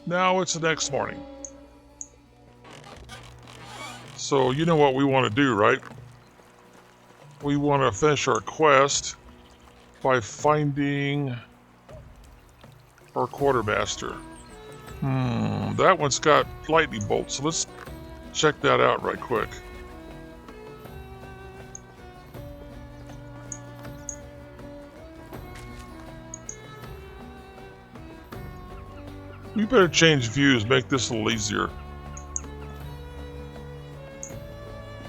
Now it's the next morning. So you know what we want to do, right? We want to finish our quest by finding our quartermaster. That one's got lightning bolts, so let's check that out right quick. We better change views, make this a little easier.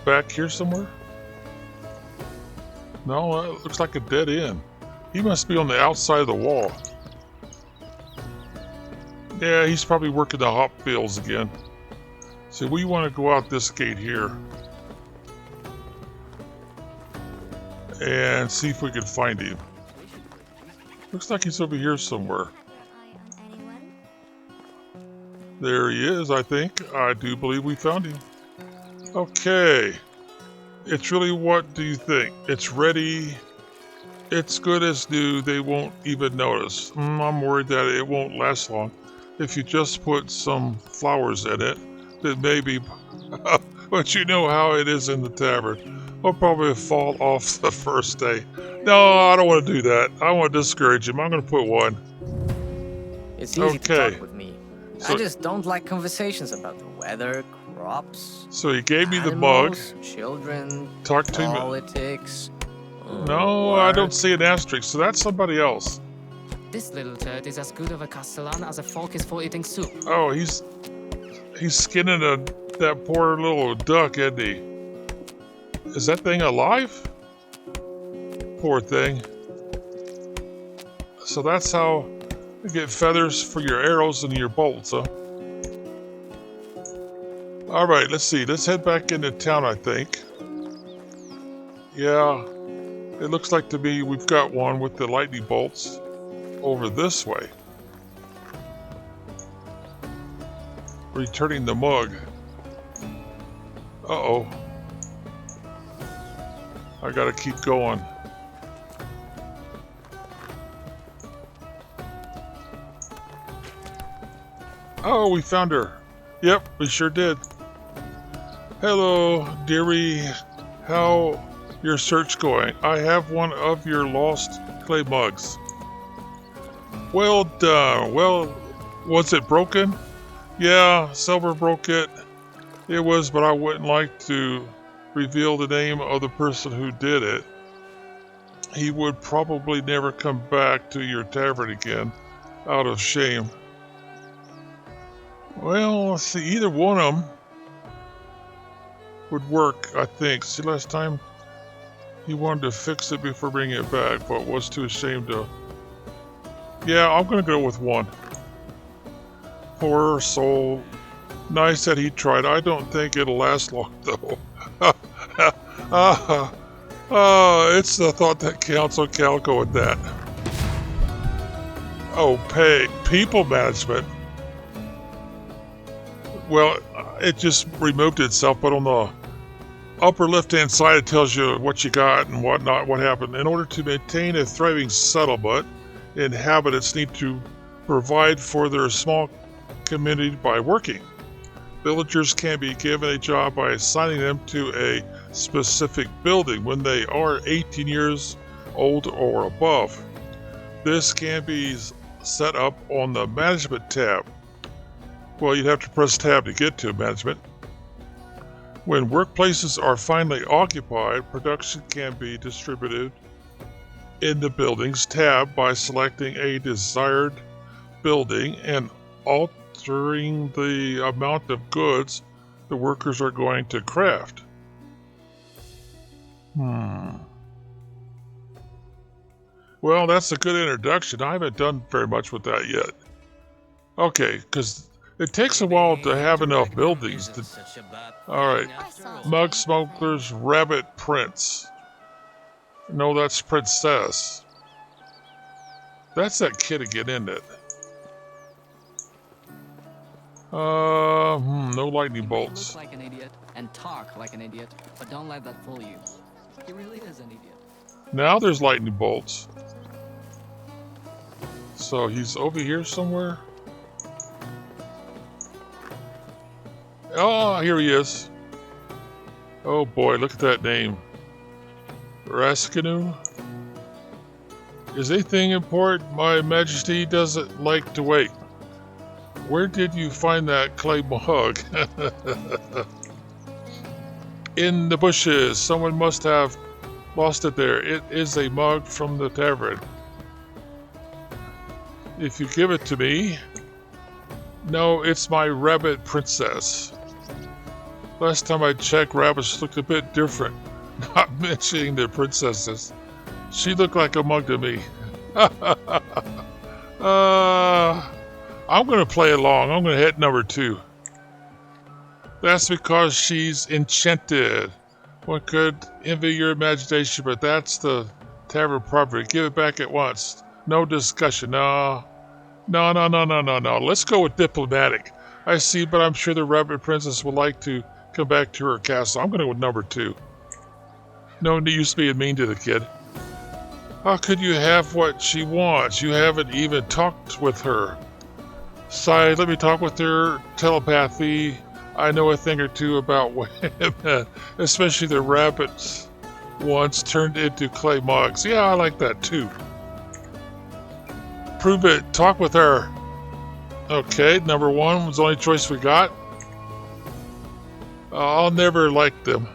Back here somewhere? No, that looks like a dead end. He must be on the outside of the wall. Yeah, he's probably working the hop fields again. So we want to go out this gate here and see if we can find him. Looks like he's over here somewhere. There he is, I think. I do believe we found him. Okay. It's really, what do you think? It's ready. It's good as new. They won't even notice. I'm worried that it won't last long. If you just put some flowers in it, then maybe. But you know how it is in the tavern. I'll probably fall off the first day. No, I don't want to do that. I want to discourage him. I'm going to put one. It's easy to talk with me. I just don't like conversations about the weather, crops. So he gave me the mug. Children. Talk to me. Politics. No, work. I don't see an asterisk, so that's somebody else. This little turd is as good of a Castellan as a fork is for eating soup. Oh, he's skinning that poor little duck, isn't he? Is that thing alive? Poor thing. So that's how you get feathers for your arrows and your bolts, huh? Alright, let's see. Let's head back into town, I think. Yeah, it looks like to me we've got one with the lightning bolts over this way. Returning the mug. Uh-oh. I gotta keep going. Oh, we found her. Yep, we sure did. Hello, dearie. How your search going? I have one of your lost clay mugs. Well done. Well, was it broken? Yeah, Silver broke it. It was, but I wouldn't like to reveal the name of the person who did it. He would probably never come back to your tavern again, out of shame. Well, let's see, either one of them would work, I think. See, last time he wanted to fix it before bringing it back, but was too ashamed to. Yeah, I'm gonna go with one. Poor soul. Nice that he tried. I don't think it'll last long, though. It's the thought that counts. Okay, I'll go with that. Oh, people management. Well, it just removed itself, but on the upper left-hand side, it tells you what you got and whatnot, what happened. In order to maintain a thriving settlement, inhabitants need to provide for their small community by working. Villagers can be given a job by assigning them to a specific building when they are 18 years old or above. This can be set up on the Management tab. Well, you'd have to press tab to get to management. When workplaces are finally occupied, production can be distributed in the Buildings tab by selecting a desired building and altering the amount of goods the workers are going to craft. Well, that's a good introduction. I haven't done very much with that yet. Okay, because it takes a while to have enough buildings. Alright, Mug Smuggler's Rabbit Prince. No, that's Princess. That's that kid again, isn't it? No lightning bolts. Look like an idiot and talk like an idiot, but don't let that fool you. He really is an idiot. Now there's lightning bolts. So he's over here somewhere? Oh, here he is. Oh boy, look at that name. Raskinu? Is anything important? My Majesty doesn't like to wait. Where did you find that clay mug? In the bushes. Someone must have lost it there. It is a mug from the tavern. If you give it to me... No, it's my rabbit princess. Last time I checked, rabbits looked a bit different. Not mentioning the princesses. She looked like a mug to me. I'm going to play along. I'm going to hit number 2. That's because she's enchanted. One could envy your imagination, but that's the tavern property. Give it back at once. No discussion. No. Let's go with diplomatic. I see, but I'm sure the rabbit princess would like to come back to her castle. I'm going to go with number 2. No use being mean to the kid. How could you have what she wants? You haven't even talked with her. Sigh, let me talk with her. Telepathy. I know a thing or two about women, especially the rabbits once turned into clay mugs. Yeah, I like that too. Prove it. Talk with her. Okay, number 1 was the only choice we got. I'll never like them.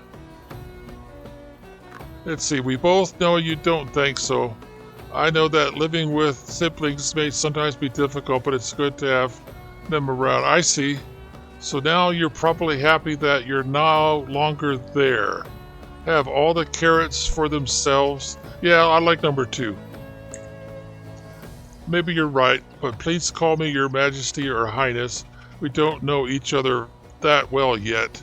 Let's see, we both know you don't think so. I know that living with siblings may sometimes be difficult, but it's good to have them around. I see. So now you're probably happy that you're no longer there. Have all the carrots for themselves. Yeah, I like number 2. Maybe you're right, but please call me Your Majesty or Highness. We don't know each other that well yet.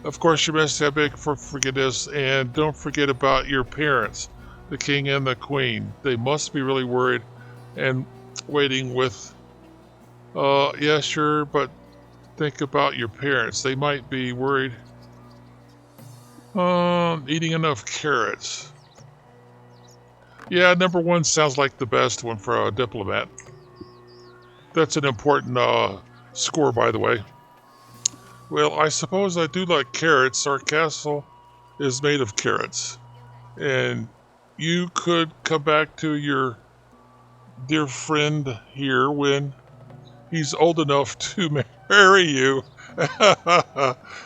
Of course, you must have big forgiveness, and don't forget about your parents, the king and the queen. They must be really worried and waiting with... yeah, sure, but think about your parents. They might be worried. Eating enough carrots. Yeah, number 1 sounds like the best one for a diplomat. That's an important score, by the way. Well, I suppose I do like carrots. Our castle is made of carrots. And you could come back to your dear friend here when he's old enough to marry you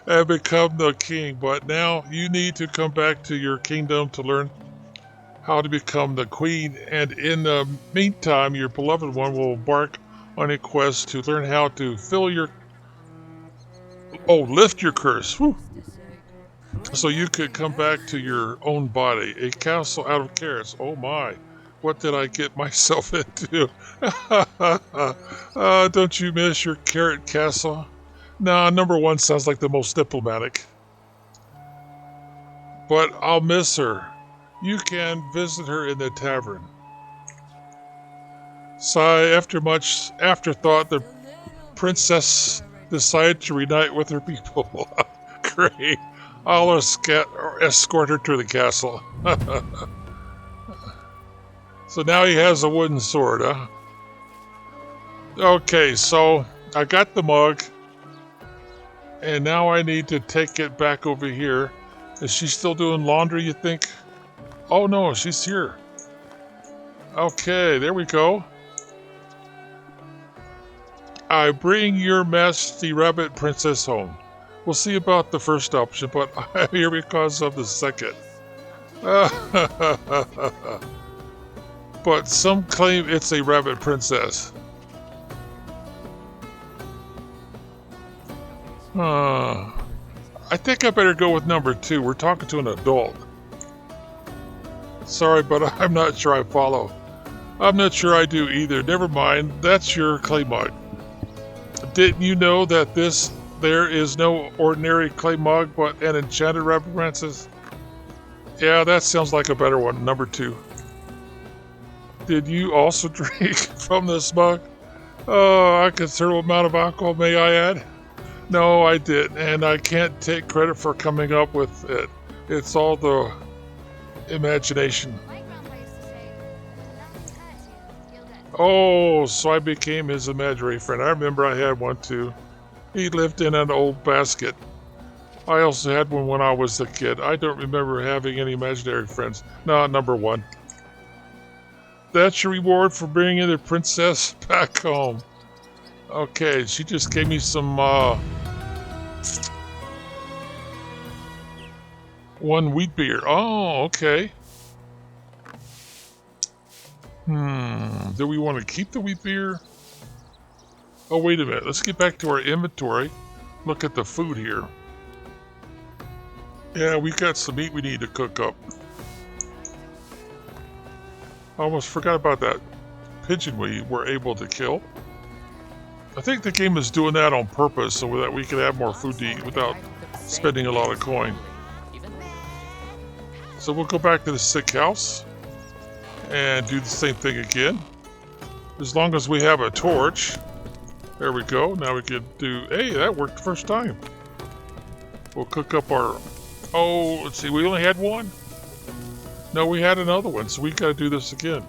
and become the king. But now you need to come back to your kingdom to learn how to become the queen. And in the meantime, your beloved one will embark on a quest to learn how to lift your curse. Whew. So you could come back to your own body. A castle out of carrots. Oh my. What did I get myself into? Don't you miss your carrot castle? Nah, number 1 sounds like the most diplomatic. But I'll miss her. You can visit her in the tavern. Sigh, after much afterthought, the princess decided to reunite with her people. Great. I'll escort her to the castle. So now he has a wooden sword, huh? Okay, so I got the mug. And now I need to take it back over here. Is she still doing laundry, you think? Oh no, she's here. Okay, there we go. I bring your majesty rabbit princess home. We'll see about the first option, but I'm here because of the second. But some claim it's a rabbit princess. I think I better go with number 2. We're talking to an adult. Sorry, but I'm not sure I follow. I'm not sure I do either. Never mind. That's your clay mug. Didn't you know that there is no ordinary clay mug, but an enchanted rabbit princess? Yeah, that sounds like a better one. Number 2. Did you also drink from this mug? Oh, a considerable amount of alcohol, may I add? No, I didn't, and I can't take credit for coming up with it. It's all the imagination. Oh, so I became his imaginary friend. I remember I had one too. He lived in an old basket. I also had one when I was a kid. I don't remember having any imaginary friends. No, number one. That's your reward for bringing the princess back home. Okay, she just gave me some, one wheat beer. Oh, okay. Do we want to keep the wheat beer? Oh, wait a minute. Let's get back to our inventory. Look at the food here. Yeah, we got some meat we need to cook up. I almost forgot about that pigeon we were able to kill. I think the game is doing that on purpose so that we can have more food to eat without spending a lot of coin. So we'll go back to the sick house and do the same thing again. As long as we have a torch. There we go. Now we can do... Hey, that worked the first time. We'll cook up our... Oh, let's see. We only had one? No, we had another one, so we got to do this again.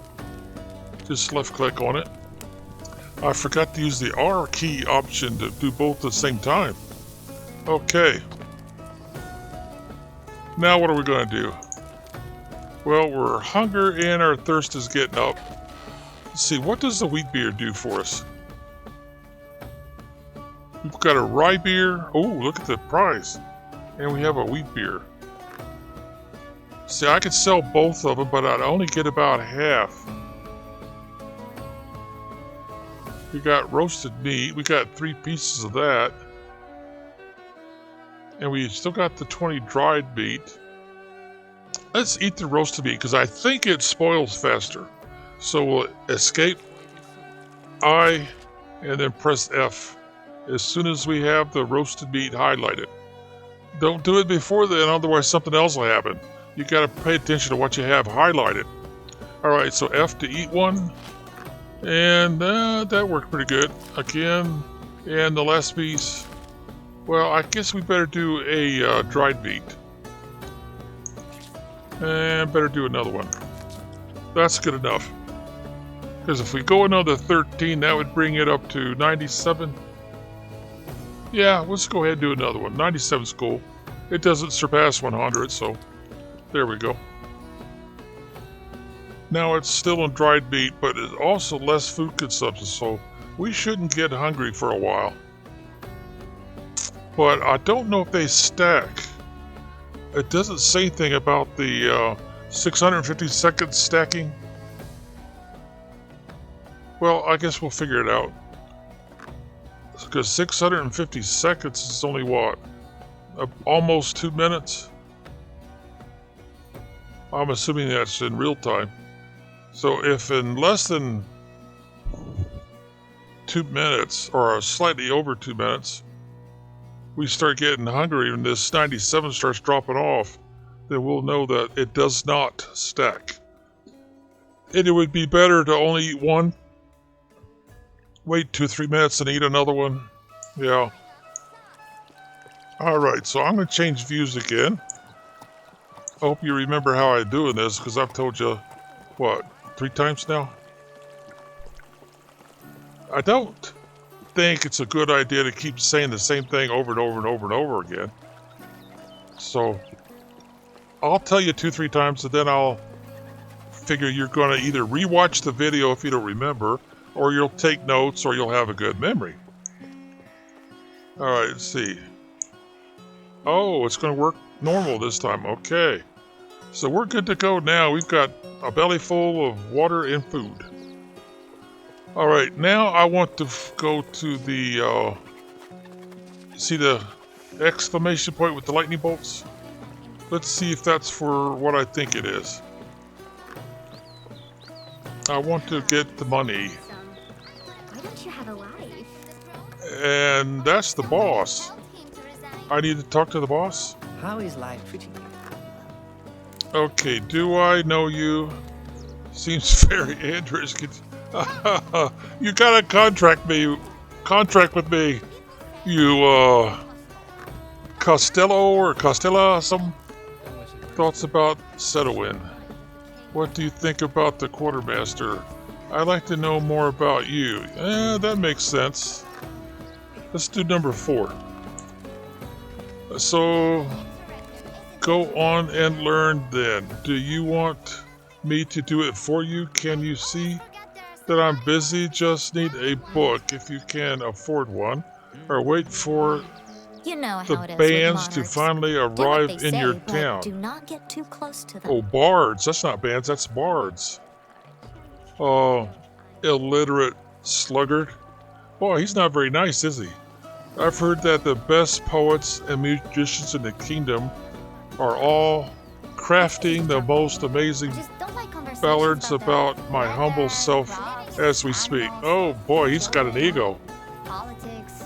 Just left click on it. I forgot to use the R key option to do both at the same time. Okay. Now what are we going to do? Well, we're hunger and our thirst is getting up. Let's see, what does the wheat beer do for us? We've got a rye beer. Oh, look at the price. And we have a wheat beer. See, I could sell both of them, but I'd only get about half. We got roasted meat. We got 3 pieces of that. And we still got the 20 dried meat. Let's eat the roasted meat because I think it spoils faster. So we'll escape I and then press F as soon as we have the roasted meat highlighted. Don't do it before then, otherwise something else will happen. You got to pay attention to what you have highlighted. Alright, so F to eat one. And that worked pretty good. Again, and the last piece. Well, I guess we better do a dried meat. And better do another one. That's good enough. Because if we go another 13, that would bring it up to 97. Yeah, let's go ahead and do another one. 97's cool. It doesn't surpass 100, so there we go. Now it's still in dried meat, but it's also less food consumption, so we shouldn't get hungry for a while. But I don't know if they stack. It doesn't say anything about the 650 seconds stacking. Well, I guess we'll figure it out. Because 650 seconds is only what? Almost 2 minutes? I'm assuming that's in real time. So if in less than 2 minutes, or slightly over 2 minutes, we start getting hungry and this 97 starts dropping off, then we'll know that it does not stack. And it would be better to only eat one. Wait 2-3 minutes and eat another one. Yeah. Alright, so I'm going to change views again. I hope you remember how I'm doing this, because I've told you, what, 3 times now? I don't think it's a good idea to keep saying the same thing over and over and over and over again. So, I'll tell you 2-3 times, and then I'll figure you're going to either rewatch the video if you don't remember, or you'll take notes, or you'll have a good memory. Alright, let's see. Oh, it's going to work normal this time. Okay. So we're good to go now. We've got a belly full of water and food. Alright, now I want to go to the, see the exclamation point with the lightning bolts? Let's see if that's for what I think it is. I want to get the money. Why don't you have a life? And that's the boss. I need to talk to the boss? How is life treating you? Okay, do I know you? Seems very interesting. You gotta contract with me. You, Costello or Costella, some thoughts about Settlewin. What do you think about the quartermaster? I'd like to know more about you. That makes sense. Let's do number 4. So, go on and learn then. Do you want me to do it for you? Can you see that I'm busy? Just need a book if you can afford one. Or wait for You know the how it is bands with to monarchs. finally Do what arrive they in say, your but town. do not get too close to them. Oh, bards. That's not bands, that's bards. Oh, illiterate sluggard. Boy, he's not very nice, is he? I've heard that the best poets and musicians in the kingdom are all crafting the most amazing Just don't like conversations ballads about about my the humble weather, self crops, as we speak. animals, Oh boy, he's got an ego. politics.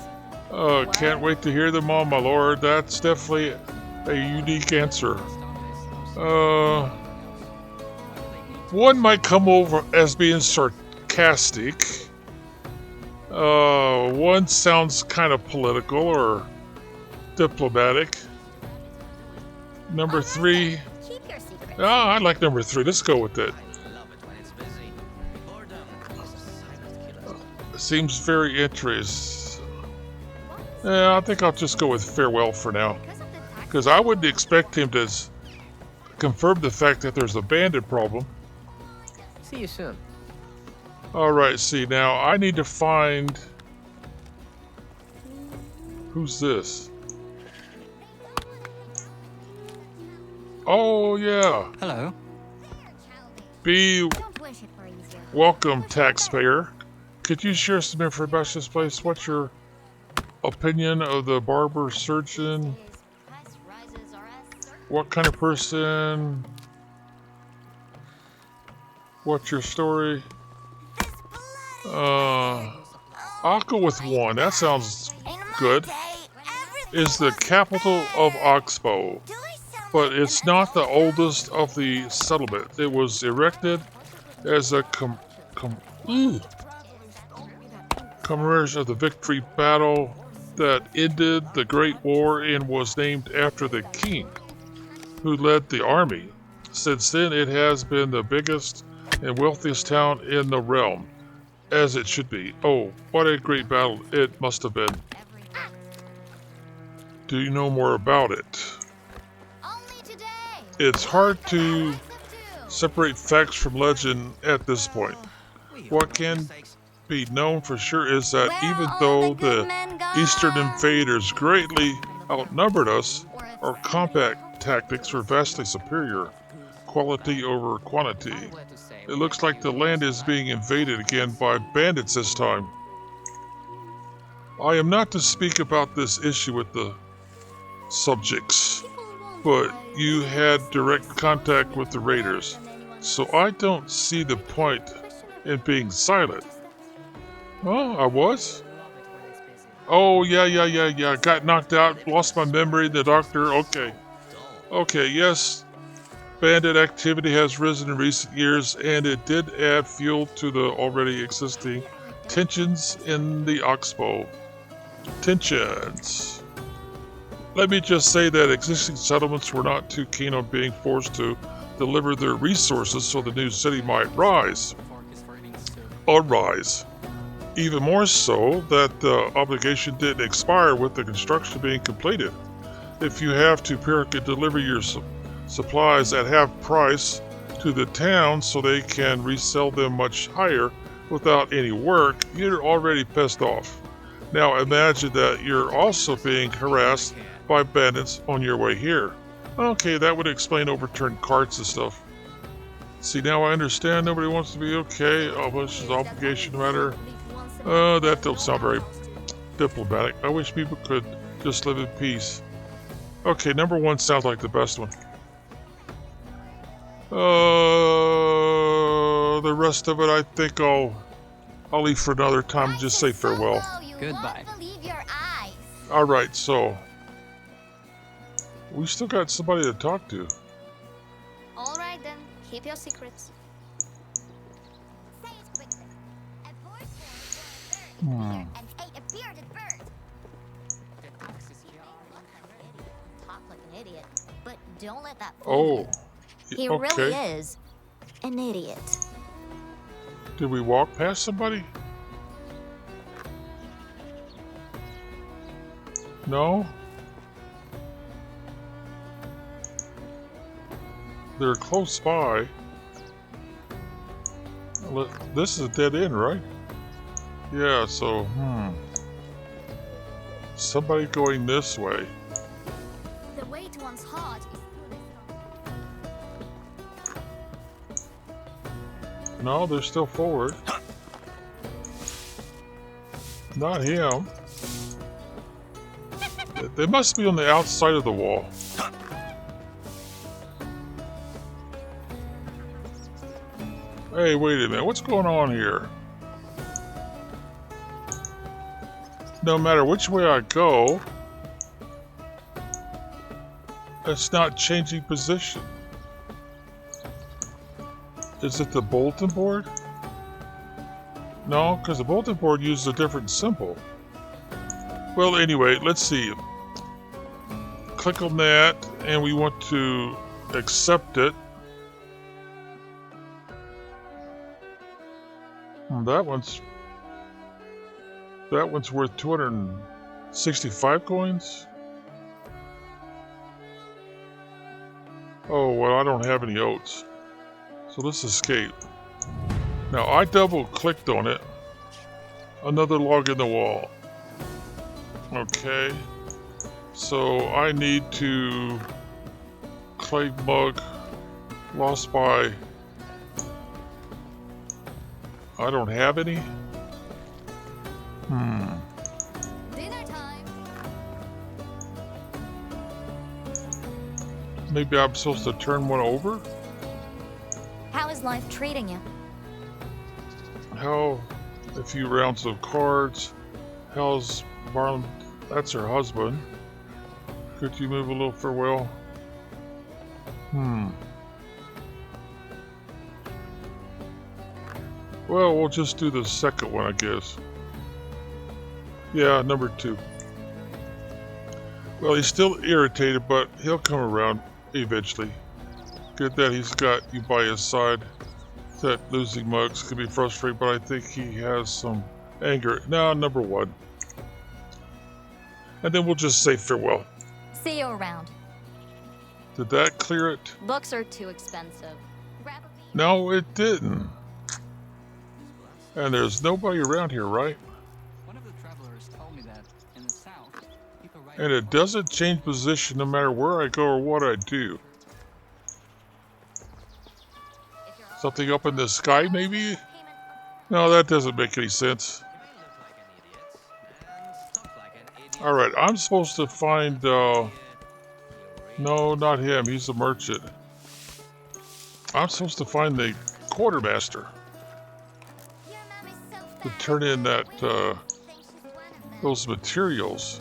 Can't wait to hear them all, my lord. That's definitely a unique answer. One might come over as being sarcastic. One sounds kind of political or diplomatic. Number 3. Keep your secrets. Oh, I like number 3. Let's go with it. Seems very interesting. Yeah, I think I'll just go with farewell for now. Because I wouldn't expect him to confirm the fact that there's a bandit problem. See you soon. Alright, see, now I need to find... Who's this? Oh, yeah. Hello. Be Don't wish it were easier. welcome, taxpayer. Could you share some information about this place? What's your opinion of the barber surgeon? What kind of person? What's your story? I'll go with 1. That sounds good. Is the capital of Oxbow, but it's not the oldest of the settlement. It was erected as a commemoration of the victory battle that ended the Great War and was named after the king who led the army. Since then, it has been the biggest and wealthiest town in the realm, as it should be. Oh, what a great battle it must have been. Do you know more about it? It's hard to separate facts from legend at this point. What can be known for sure is that even though the Eastern invaders greatly outnumbered us, our combat tactics were vastly superior, quality over quantity. It looks like the land is being invaded again by bandits this time. I am not to speak about this issue with the subjects, but you had direct contact with the raiders, so I don't see the point in being silent. Oh, I was? Oh, yeah. Got knocked out, lost my memory, the doctor, okay. Okay, yes, bandit activity has risen in recent years, and it did add fuel to the already existing tensions in the Oxbow. Tensions. Let me just say that existing settlements were not too keen on being forced to deliver their resources so the new city might rise. Arise. Even more so that the obligation didn't expire with the construction being completed. If you have to periodically deliver your supplies at half price to the town so they can resell them much higher without any work, you're already pissed off. Now imagine that you're also being harassed by bandits on your way here. Okay, that would explain overturned carts and stuff. See, now I understand nobody wants to be okay. Oh, but it's an obligation matter. That don't sound very diplomatic. I wish people could just live in peace. Okay, number 1 sounds like the best one. The rest of it I think I'll leave for another time and just say farewell. Goodbye. Alright, so we still got somebody to talk to. All right then, keep your secrets. Say it quickly. A boy and ate a bearded bird. Talk like an idiot, but don't let that fool you. He really is an idiot. Did we walk past somebody? No? They're close by. This is a dead end, right? Yeah, so, somebody going this way. The way to one's heart is through this. No, they're still forward. Not him. They must be on the outside of the wall. Hey, wait a minute. What's going on here? No matter which way I go, it's not changing position. Is it the bulletin board? No, because the bulletin board uses a different symbol. Well, anyway, let's see. Click on that, and we want to accept it. That one's worth 265 coins. Oh, well, I don't have any oats. So let's escape. Now, I double-clicked on it. Another log in the wall. Okay. So I need to clay mug lost by... I don't have any. Dinner time. Maybe I'm supposed to turn one over? How is life treating you? How? A few rounds of cards. How's Marlon? That's her husband. Could you move a little farewell? Well, we'll just do the second one, I guess. Yeah, number 2. Well, he's still irritated, but he'll come around eventually. Good that he's got you by his side. That losing mugs can be frustrating, but I think he has some anger. Now, number 1. And then we'll just say farewell. See you around. Did that clear it? Books are too expensive. Grab a beer. No, it didn't. And there's nobody around here, right? One of the travelers told me that in the south, people ride And it doesn't change position no matter where I go or what I do. Something up in the sky, maybe? No, that doesn't make any sense. Alright, I'm supposed to find, no, not him. He's a merchant. I'm supposed to find the quartermaster to turn in that, those materials.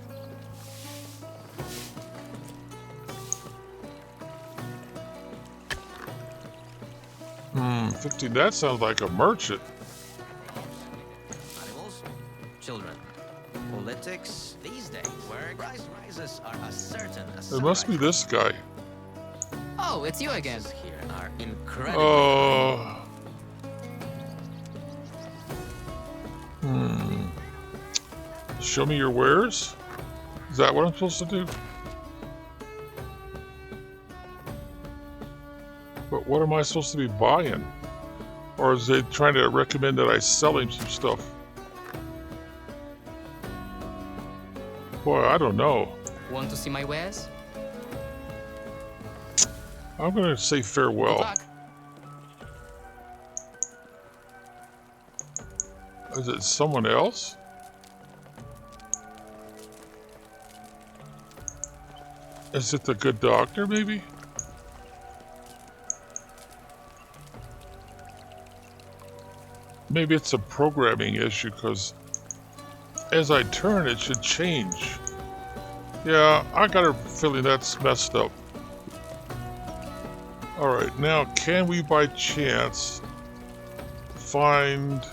15, that sounds like a merchant. Animals, children, politics, these days, where rises are a certain. It must be this guy. Oh, it's you again. Here are incredible. Show me your wares? Is that what I'm supposed to do? But what am I supposed to be buying? Or is they trying to recommend that I sell him some stuff? Boy, I don't know. Want to see my wares? I'm going to say Good farewell. luck. Is it someone else? Is it the good doctor, maybe? Maybe it's a programming issue, because as I turn, it should change. Yeah, I got a feeling that's messed up. Alright, now can we by chance find...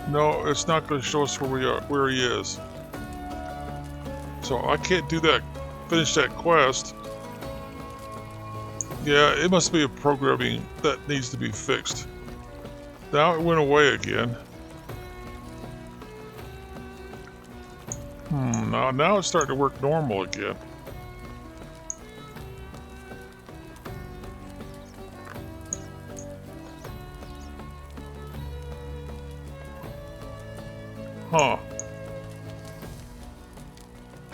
No, it's not going to show us where we are, where he is. So I can't do that, finish that quest. Yeah, it must be a programming that needs to be fixed. Now it went away again. Now it's starting to work normal again. Huh.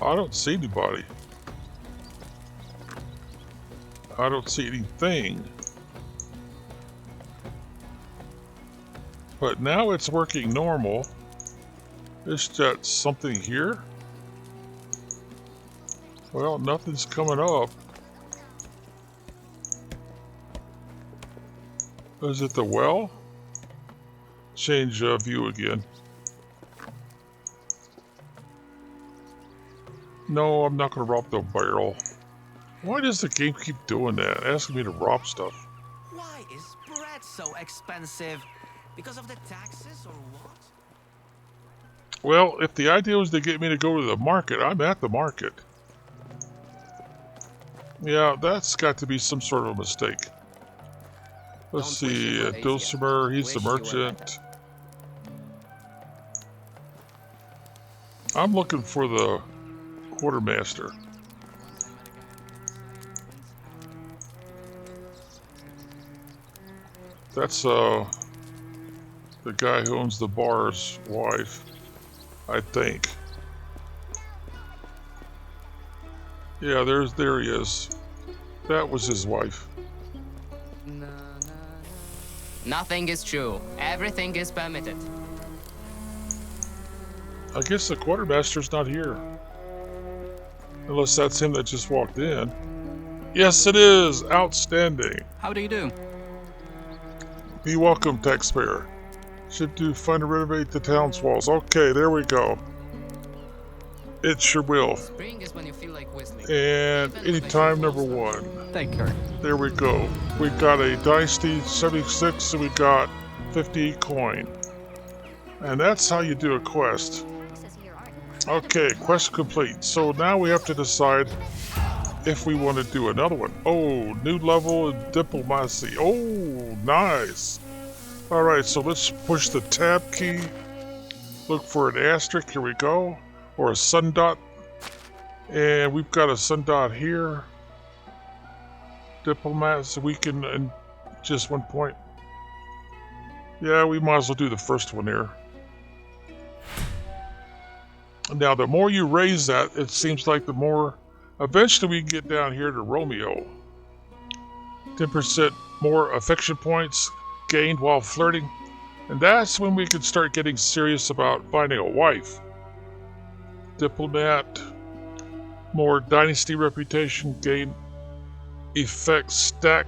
I don't see anybody. I don't see anything. But now it's working normal. Is that something here? Well, nothing's coming up. Is it the well? Change view again. No, I'm not going to rob the barrel. Why does the game keep doing that? Asking me to rob stuff. Why is bread so expensive? Because of the taxes or what? Well, if the idea was to get me to go to the market, I'm at the market. Yeah, that's got to be some sort of a mistake. Let's see, Dulcimer, he's the merchant. I'm looking for the quartermaster. That's the guy who owns the bar's wife, I think. Yeah, there he is. That was his wife. Nothing is true. Everything is permitted. I guess the quartermaster's not here. Unless that's him that just walked in. Yes, it is. Outstanding. How do you do? Be welcome, taxpayer. Should do fund to renovate the town's walls. Okay, there we go. It sure will. Spring is when you feel like whistling. And anytime number 1. Take care. There we go. We got a Dynasty 76 and we got 50 coin. And that's how you do a quest. Okay, quest complete. So now we have to decide if we want to do another one. Oh, new level in diplomacy. Oh, nice. Alright, so let's push the tab key. Look for an asterisk. Here we go. Or a sun dot. And we've got a sun dot here. Diplomats, we can, in just 1 point. Yeah, we might as well do the first one here. Now, the more you raise that, it seems like the more... Eventually, we can get down here to Romeo. 10% more affection points gained while flirting. And that's when we can start getting serious about finding a wife. Diplomat. More Dynasty reputation gained. Effect stack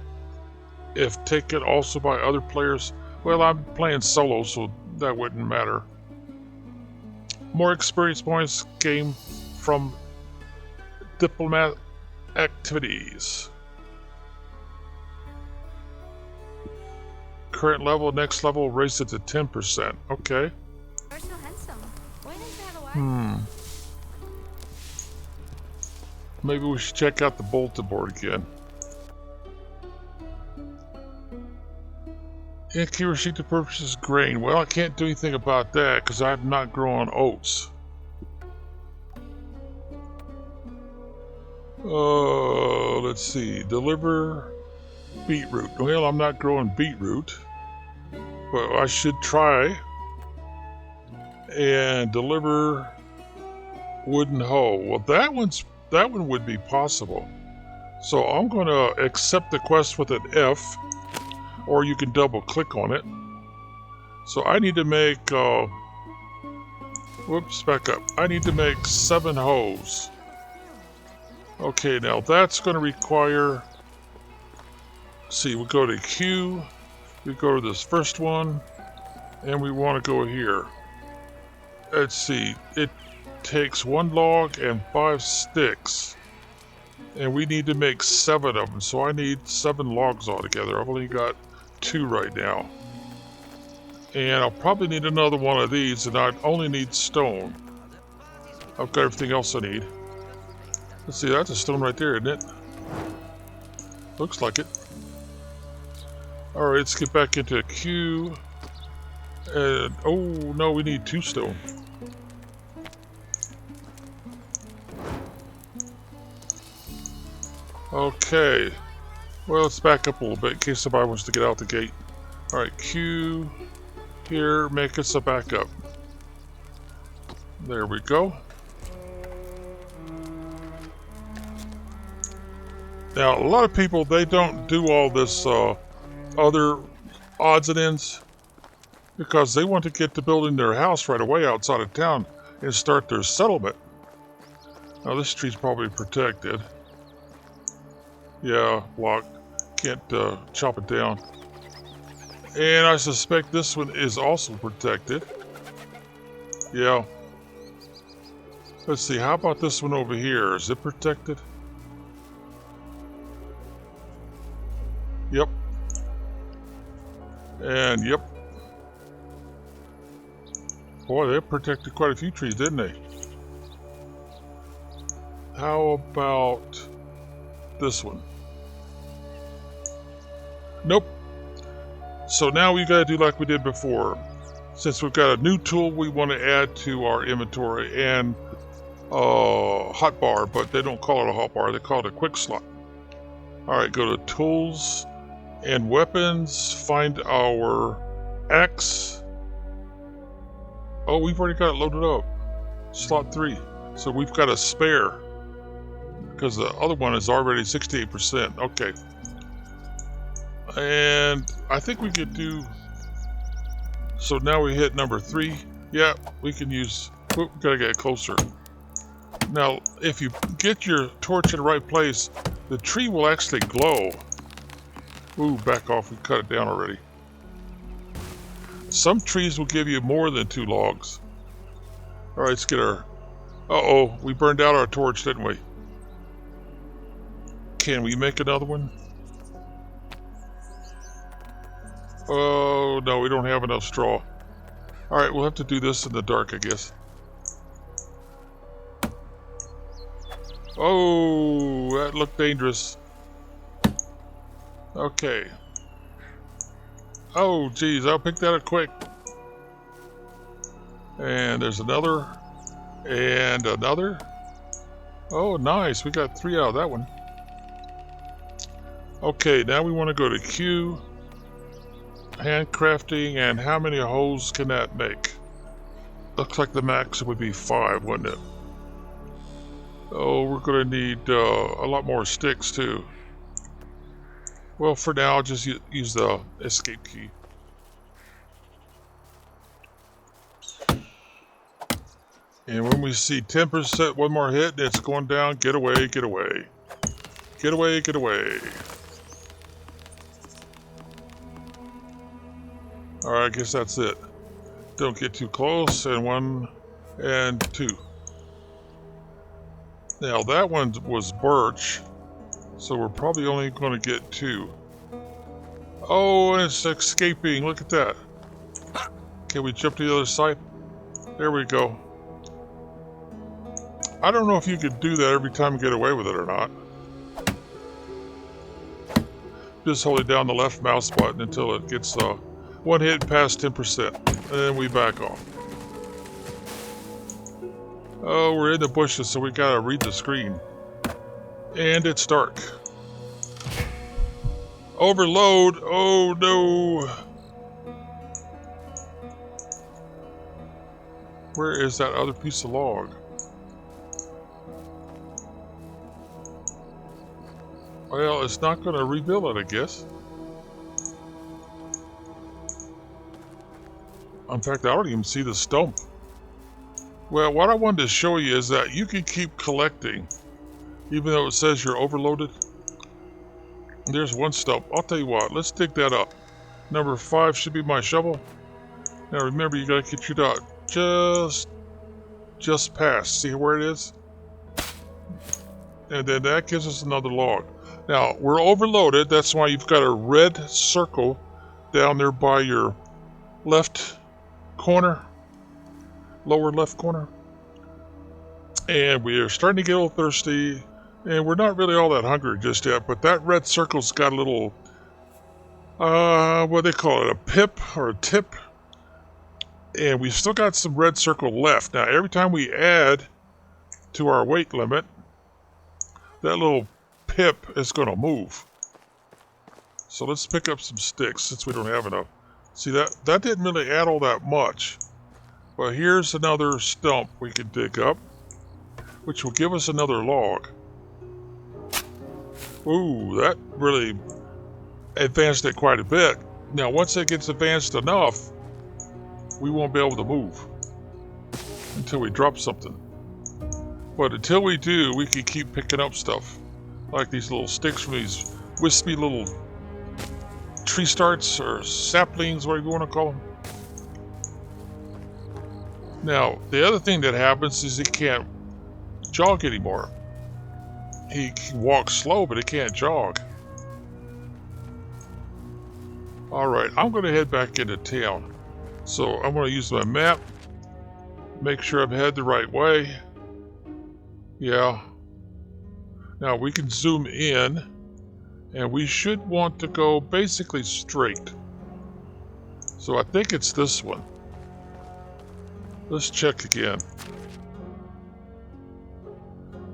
if taken also by other players. Well, I'm playing solo, so that wouldn't matter. More experience points gained from diplomat activities. Current level, next level, raise it to 10%. Okay. You're so handsome. Why don't you have a wife? Maybe we should check out the bulletin board again. Accuracy to purchase grain. Well, I can't do anything about that because I'm not growing oats. Let's see. Deliver beetroot. Well, I'm not growing beetroot, but I should try. And deliver wooden hoe. Well, that one would be possible. So I'm going to accept the quest with an F. Or you can double click on it. So I need to make, whoops, back up. I need to make 7 hoes. Okay, now that's going to require, see, we go to Q, we go to this first one, and we want to go here. Let's see, it takes 1 log and 5 sticks. And we need to make 7 of them, so I need 7 logs altogether. I've only got 2 right now. And I'll probably need another one of these, and I only need stone. I've got everything else I need. Let's see, that's a stone right there, isn't it? Looks like it. Alright, let's get back into Q. And, oh no, we need 2 stone. Okay. Well, let's back up a little bit in case somebody wants to get out the gate. Alright, Q here, make us a backup. There we go. Now, a lot of people, they don't do all this other odds and ends because they want to get to building their house right away outside of town and start their settlement. Now, this tree's probably protected. Yeah, block. Can't chop it down. And I suspect this one is also protected. Yeah. Let's see, how about this one over here? Is it protected? Yep. And yep. Boy, they protected quite a few trees, didn't they? How about this one? Nope. So now we gotta do like we did before. Since we've got a new tool we want to add to our inventory and hotbar, but they don't call it a hotbar, they call it a quick slot. Alright, go to tools and weapons, find our axe. Oh, we've already got it loaded up. Slot 3. So we've got a spare. Because the other one is already 68%. Okay. And I think we could do... So now we hit number 3. Yeah, we can use... Whoop, gotta get closer. Now, if you get your torch in the right place, the tree will actually glow. Ooh, back off. We cut it down already. Some trees will give you more than 2 logs. Alright, let's get our... Uh-oh, we burned out our torch, didn't we? Can we make another one? Oh, no, we don't have enough straw. Alright, we'll have to do this in the dark, I guess. Oh, that looked dangerous. Okay. Oh, geez, I'll pick that up quick. And there's another. And another. Oh, nice. We got 3 out of that one. Okay, now we want to go to Q. Handcrafting, and how many holes can that make? Looks like the max would be 5, wouldn't it? Oh, we're going to need a lot more sticks, too. Well, for now, I'll just use the escape key. And when we see 10%, one more hit, it's going down. Get away, get away. Get away, get away. Alright, I guess that's it. Don't get too close. And 1 and 2. Now, that one was birch. So we're probably only going to get 2. Oh, and it's escaping. Look at that. Can we jump to the other side? There we go. I don't know if you could do that every time you get away with it or not. Just holding down the left mouse button until it gets one hit past 10%. And then we back off. Oh, we're in the bushes, so we gotta read the screen. And it's dark. Overload! Oh no! Where is that other piece of log? Well, it's not going to rebuild it, I guess. In fact, I don't even see the stump. Well, what I wanted to show you is that you can keep collecting, even though it says you're overloaded. There's one stump. I'll tell you what, let's dig that up. Number 5 should be my shovel. Now remember, you gotta get your dot just past. See where it is? And then that gives us another log. Now, we're overloaded. That's why you've got a red circle down there by your left corner. Lower left corner. And we are starting to get a little thirsty. And we're not really all that hungry just yet. But that red circle's got a little... what do they call it? A pip or a tip. And we've still got some red circle left. Now, every time we add to our weight limit, that little pip is going to move. So let's pick up some sticks since we don't have enough. See, that didn't really add all that much. But here's another stump we can dig up, which will give us another log. Ooh, that really advanced it quite a bit. Now, once it gets advanced enough, we won't be able to move until we drop something. But until we do, we can keep picking up stuff. Like these little sticks from these wispy little tree starts or saplings, whatever you want to call them. Now, the other thing that happens is he can't jog anymore. He can walk slow, but he can't jog. Alright, I'm going to head back into town. So I'm going to use my map. Make sure I'm headed the right way. Yeah. Now we can zoom in. And we should want to go basically straight. So I think it's this one. Let's check again.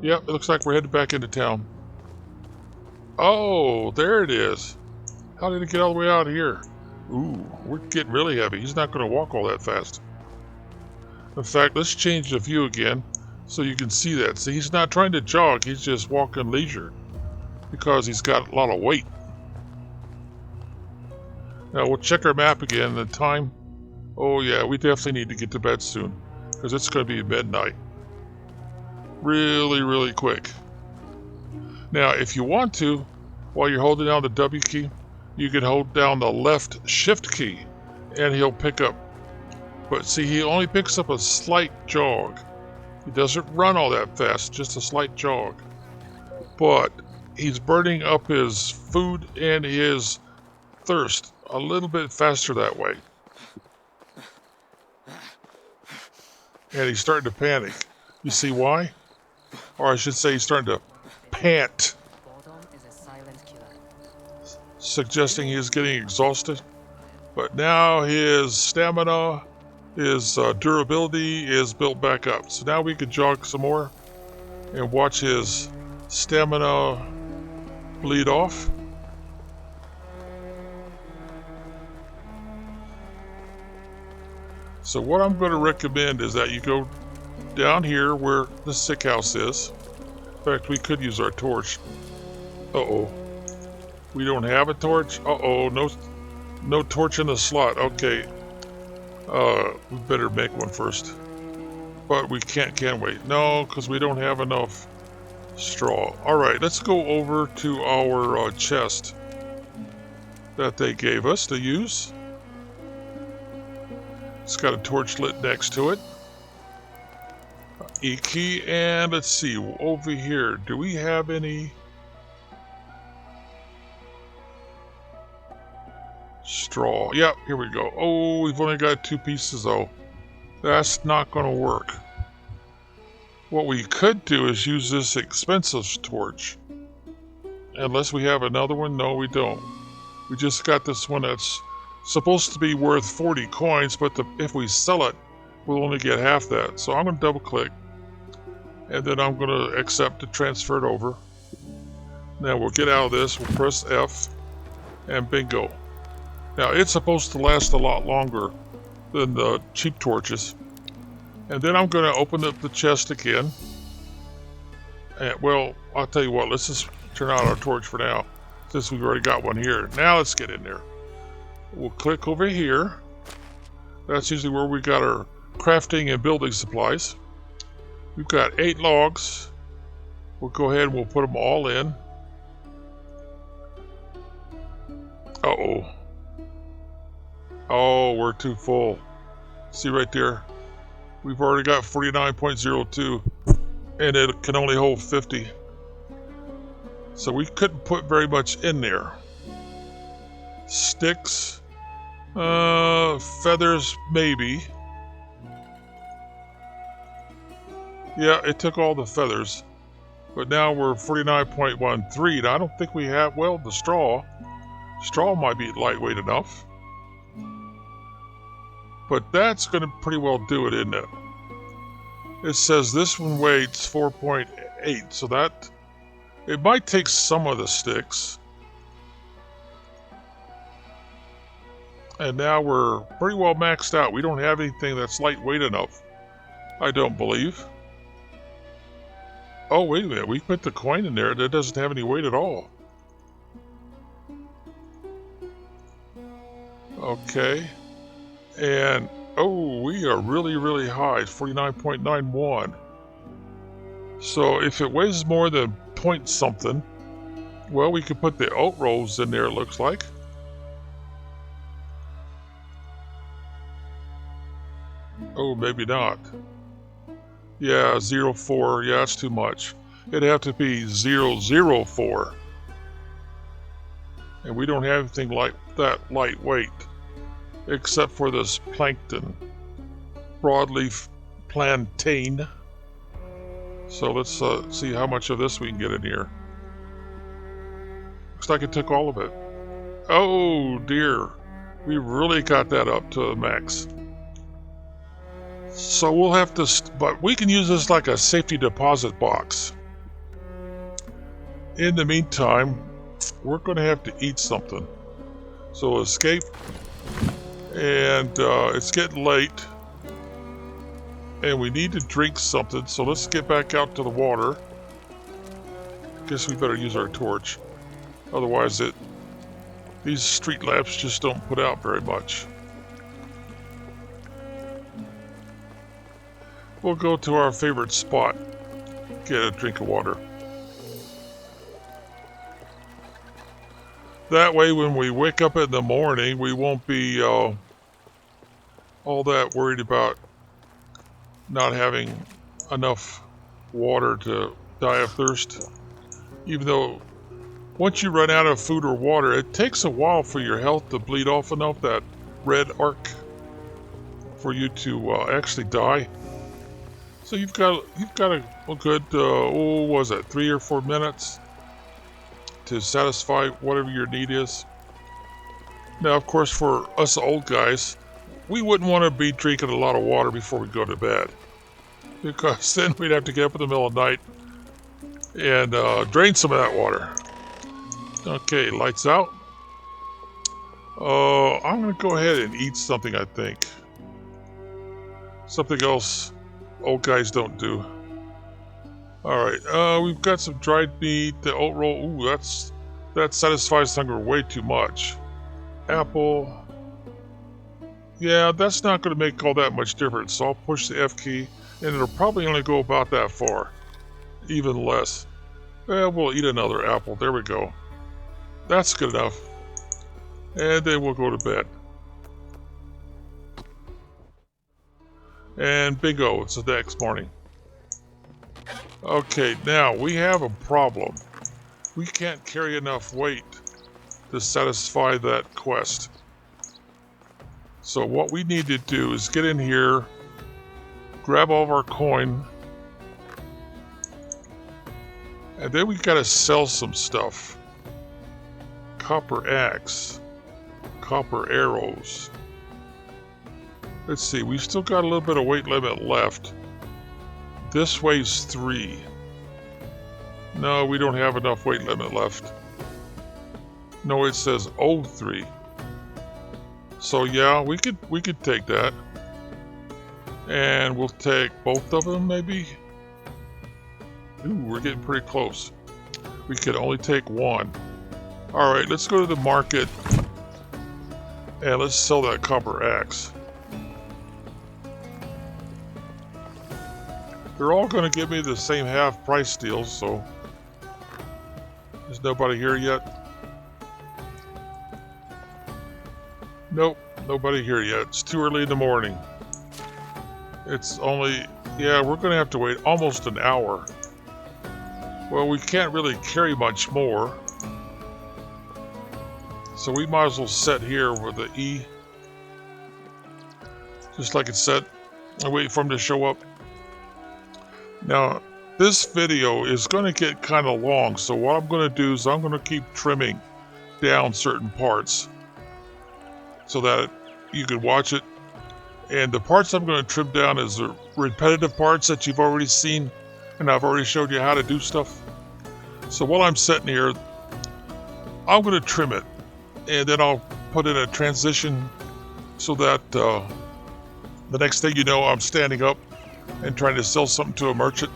Yep, it looks like we're headed back into town. Oh, there it is. How did it get all the way out here? Ooh, we're getting really heavy. He's not going to walk all that fast. In fact, let's change the view again so you can see that. See, he's not trying to jog. He's just walking leisure because he's got a lot of weight. Now, we'll check our map again. The time. Oh, yeah, we definitely need to get to bed soon because it's going to be midnight. Really, really quick. Now, if you want to, while you're holding down the W key, you can hold down the left shift key and he'll pick up. But see, he only picks up a slight jog. He doesn't run all that fast, just a slight jog. But he's burning up his food and his thirst a little bit faster that way. And he's starting to panic. You see why? Or I should say he's starting to pant. Suggesting he's getting exhausted. But now his stamina, his durability is built back up. So now we can jog some more and watch his stamina bleed off. So what I'm going to recommend is that you go down here where the sick house is. In fact, we could use our torch. Uh-oh. We don't have a torch? Uh-oh, no torch in the slot. Okay. We better make one first. But we can't, can we? No, because we don't have enough straw. Alright, let's go over to our chest that they gave us to use. It's got a torch lit next to it. E key, and let's see, over here, do we have any straw? Yep, here we go. Oh, we've only got 2 pieces though. That's not going to work. What we could do is use this expensive torch. Unless we have another one. No, we don't. We just got this one that's supposed to be worth 40 coins, but if we sell it, we'll only get half that. So I'm going to double click. And then I'm going to accept to transfer it over. Now we'll get out of this. We'll press F. And bingo. Now it's supposed to last a lot longer than the cheap torches. And then I'm going to open up the chest again. And, well, I'll tell you what. Let's just turn out our torch for now, since we've already got one here. Now let's get in there. We'll click over here. That's usually where we got our crafting and building supplies. We've got 8 logs. We'll go ahead and we'll put them all in. Uh-oh. Oh, we're too full. See right there? We've already got 49.02 and it can only hold 50. So we couldn't put very much in there. Sticks. Feathers, maybe. Yeah, it took all the feathers. But now we're 49.13. Now, I don't think we have, well, the straw. Straw might be lightweight enough. But that's going to pretty well do it, isn't it? It says this one weighs 4.8, so that It might take some of the sticks. And now we're pretty well maxed out. We don't have anything that's lightweight enough, I don't believe. Oh, wait a minute. We put the coin in there that doesn't have any weight at all. Okay. And, oh, we are really, really high. It's 49.91. So if it weighs more than point something, well, we could put the oat rolls in there, it looks like. Oh, maybe not. Yeah, 0.4. Yeah, that's too much. It'd have to be 0.04. And we don't have anything like that lightweight, except for this plankton. Broadleaf plantain. So let's see how much of this we can get in here. Looks like it took all of it. Oh dear. We really got that up to the max. So we'll have to, but we can use this like a safety deposit box. In the meantime, we're going to have to eat something. So escape. And it's getting late. And we need to drink something, so let's get back out to the water. Guess we better use our torch. Otherwise these street lamps just don't put out very much. We'll go to our favorite spot, get a drink of water. That way when we wake up in the morning, we won't be all that worried about not having enough water to die of thirst. Even though once you run out of food or water, it takes a while for your health to bleed off enough, that red arc, for you to actually die. So you've got a good, what was it, 3 or 4 minutes to satisfy whatever your need is. Now, of course, for us old guys, we wouldn't want to be drinking a lot of water before we go to bed, because then we'd have to get up in the middle of the night and drain some of that water. Okay, lights out. I'm going to go ahead and eat something, I think. Something else old guys don't do. Alright, we've got some dried meat, the oat roll. Ooh, that satisfies hunger way too much. Apple. Yeah, that's not going to make all that much difference, so I'll push the F key, and it'll probably only go about that far. Even less. Well, we'll eat another apple. There we go. That's good enough. And then we'll go to bed. And bingo, it's the next morning. Okay, now we have a problem. We can't carry enough weight to satisfy that quest. So what we need to do is get in here, grab all of our coin, and then we gotta sell some stuff. Copper axe, copper arrows. Let's see, we've still got a little bit of weight limit left. This weighs 3. No, we don't have enough weight limit left. No, it says 03. So yeah, we could take that. And we'll take both of them, maybe? Ooh, we're getting pretty close. We could only take one. Alright, let's go to the market. And let's sell that copper axe. They're all going to give me the same half price deals, so... Is nobody here yet? Nope, nobody here yet. It's too early in the morning. It's only... Yeah, we're going to have to wait almost an hour. Well, we can't really carry much more. So we might as well sit here with the E. Just like it said. And wait for him to show up. Now, this video is going to get kind of long, so what I'm going to do is I'm going to keep trimming down certain parts so that you can watch it. And the parts I'm going to trim down is the repetitive parts that you've already seen, and I've already showed you how to do stuff. So while I'm sitting here, I'm going to trim it, and then I'll put in a transition so that the next thing you know, I'm standing up and trying to sell something to a merchant.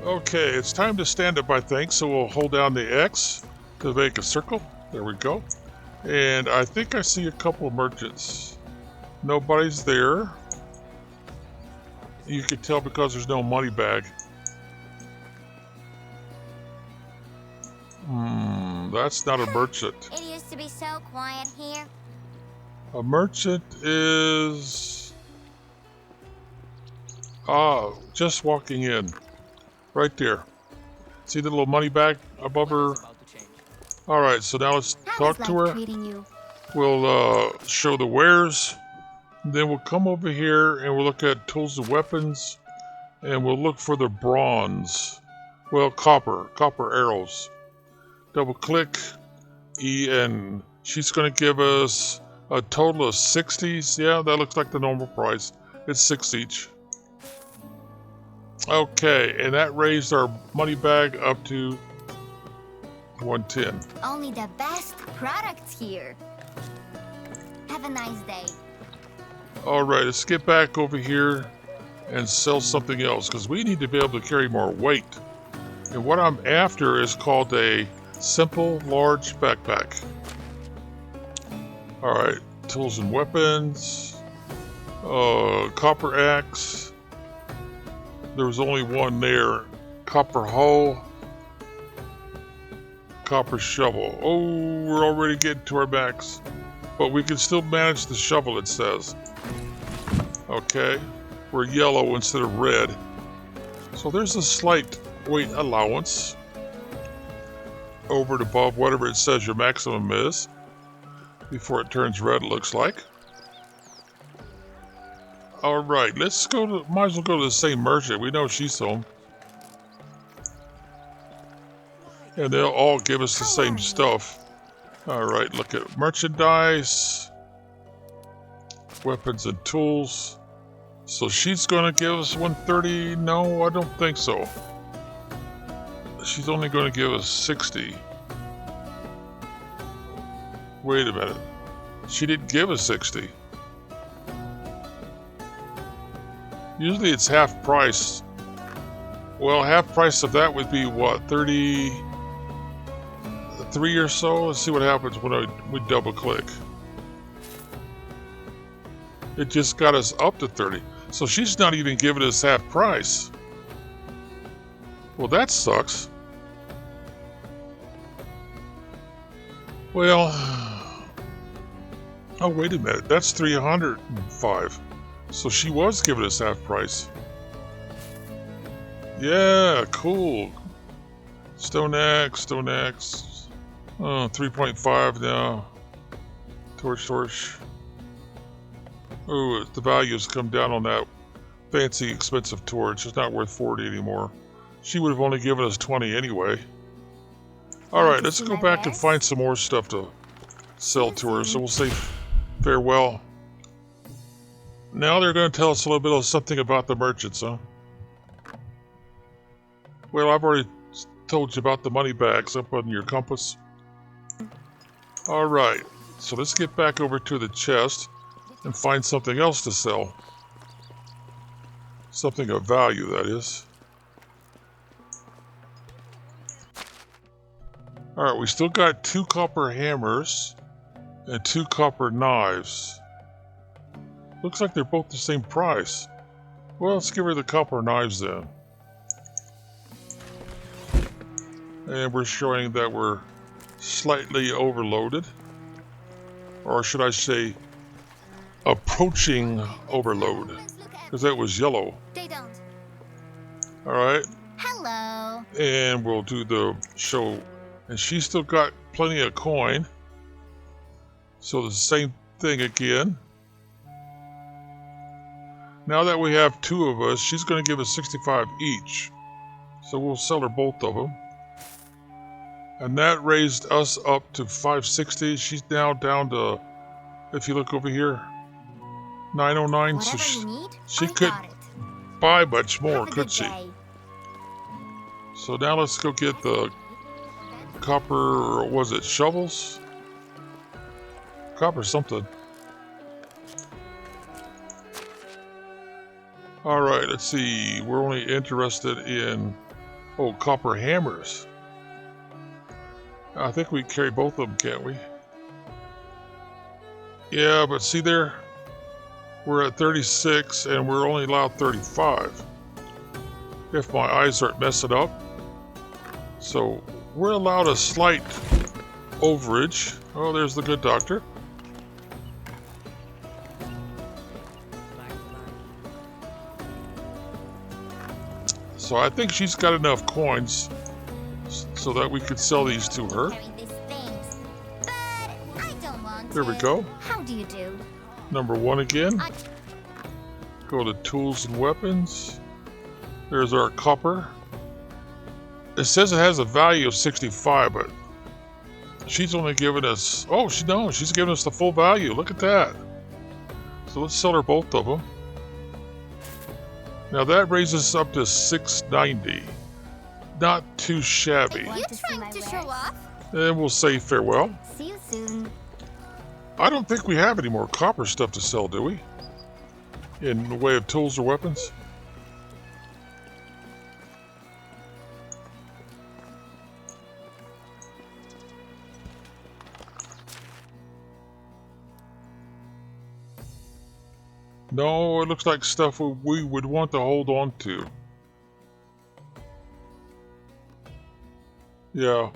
Okay, it's time to stand up, I think, so we'll hold down the X to make a circle. There we go. And I think I see a couple of merchants. Nobody's there. You can tell because there's no money bag. That's not a merchant. It used to be so quiet here. A merchant is... just walking in. Right there. See the little money bag above her? Alright, so now let's talk to her. We'll show the wares. Then we'll come over here and we'll look at tools and weapons. And we'll look for the bronze. Well, copper arrows. Double click E and she's going to give us a total of 60s. Yeah, that looks like the normal price. It's 6 each. Okay, and that raised our money bag up to 110. Only the best products here. Have a nice day. Alright, let's get back over here and sell something else because we need to be able to carry more weight. And what I'm after is called a simple large backpack. Alright, tools and weapons. Copper axe. There was only one there. Copper hoe. Copper shovel. Oh, we're already getting to our backs. But we can still manage the shovel, it says. Okay. We're yellow instead of red. So there's a slight weight allowance. Over and above whatever it says your maximum is. Before it turns red, it looks like. Alright, let's go to... Might as well go to the same merchant. We know she's home. And they'll all give us the same stuff. Alright, look at merchandise. Weapons and tools. So she's going to give us 130. No, I don't think so. She's only going to give us 60. Wait a minute. She didn't give us 60. Usually it's half price. Well, half price of that would be what, 33 or so? Let's see what happens when we double click. It just got us up to 30. So she's not even giving us half price. Well, that sucks. Well, oh, wait a minute. That's 305. So she was giving us half price. Yeah, cool. Stone axe. Oh, 3.5 now. Torch. Oh, the value's come down on that fancy, expensive torch. It's not worth 40 anymore. She would have only given us 20 anyway. Alright, let's go back and find some more stuff to sell to her. So we'll say farewell. Now they're going to tell us a little bit of something about the merchants, huh? Well, I've already told you about the money bags up on your compass. Alright, so let's get back over to the chest and find something else to sell. Something of value, that is. Alright, we still got 2 copper hammers and 2 copper knives. Looks like they're both the same price. Well, let's give her the copper knives then. And we're showing that we're slightly overloaded. Or should I say, approaching overload. Because that was yellow. They don't. Alright. Hello. And we'll do the show. And she's still got plenty of coin. So the same thing again. Now that we have 2 of us, she's going to give us 65 each. So we'll sell her both of them. And that raised us up to 560. She's now down to, if you look over here, 909. Whatever So you need, she I could got it. buy much more, Have a could good she? day. So now let's go get the copper, was it shovels? Copper something. Alright, let's see. We're only interested in, oh, copper hammers. I think we can carry both of them, can't we? Yeah, but see there? We're at 36 and we're only allowed 35. If my eyes aren't messing up. So we're allowed a slight overage. Oh, there's the good doctor. So I think she's got enough coins so that we could sell these to her. There we go. How do you do? Number 1 again. Go to tools and weapons. There's our copper. It says it has a value of 65, but she's only giving us, oh, she's giving us the full value. Look at that. So let's sell her both of them. Now that raises us up to 690. Not too shabby. You trying to show off? And we'll say farewell. See you soon. I don't think we have any more copper stuff to sell, do we? In the way of tools or weapons? No, it looks like stuff we would want to hold on to. Yeah.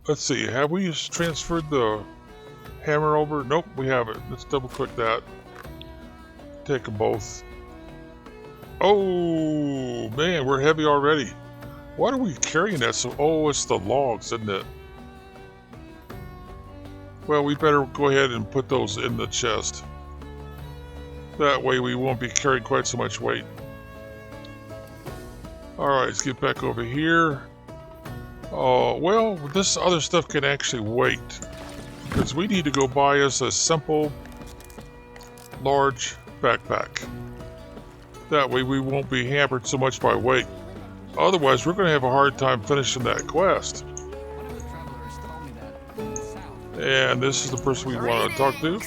Let's see, have we just transferred the hammer over? Nope, we haven't. Let's double click that. Take them both. Oh, man, we're heavy already. Why are we carrying that? So, oh, it's the logs, isn't it? Well, we better go ahead and put those in the chest. That way we won't be carrying quite so much weight. Alright, let's get back over here. Well, this other stuff can actually wait. Because we need to go buy us a simple, large backpack. That way we won't be hampered so much by weight. Otherwise, we're going to have a hard time finishing that quest. And this is the person we want to talk to.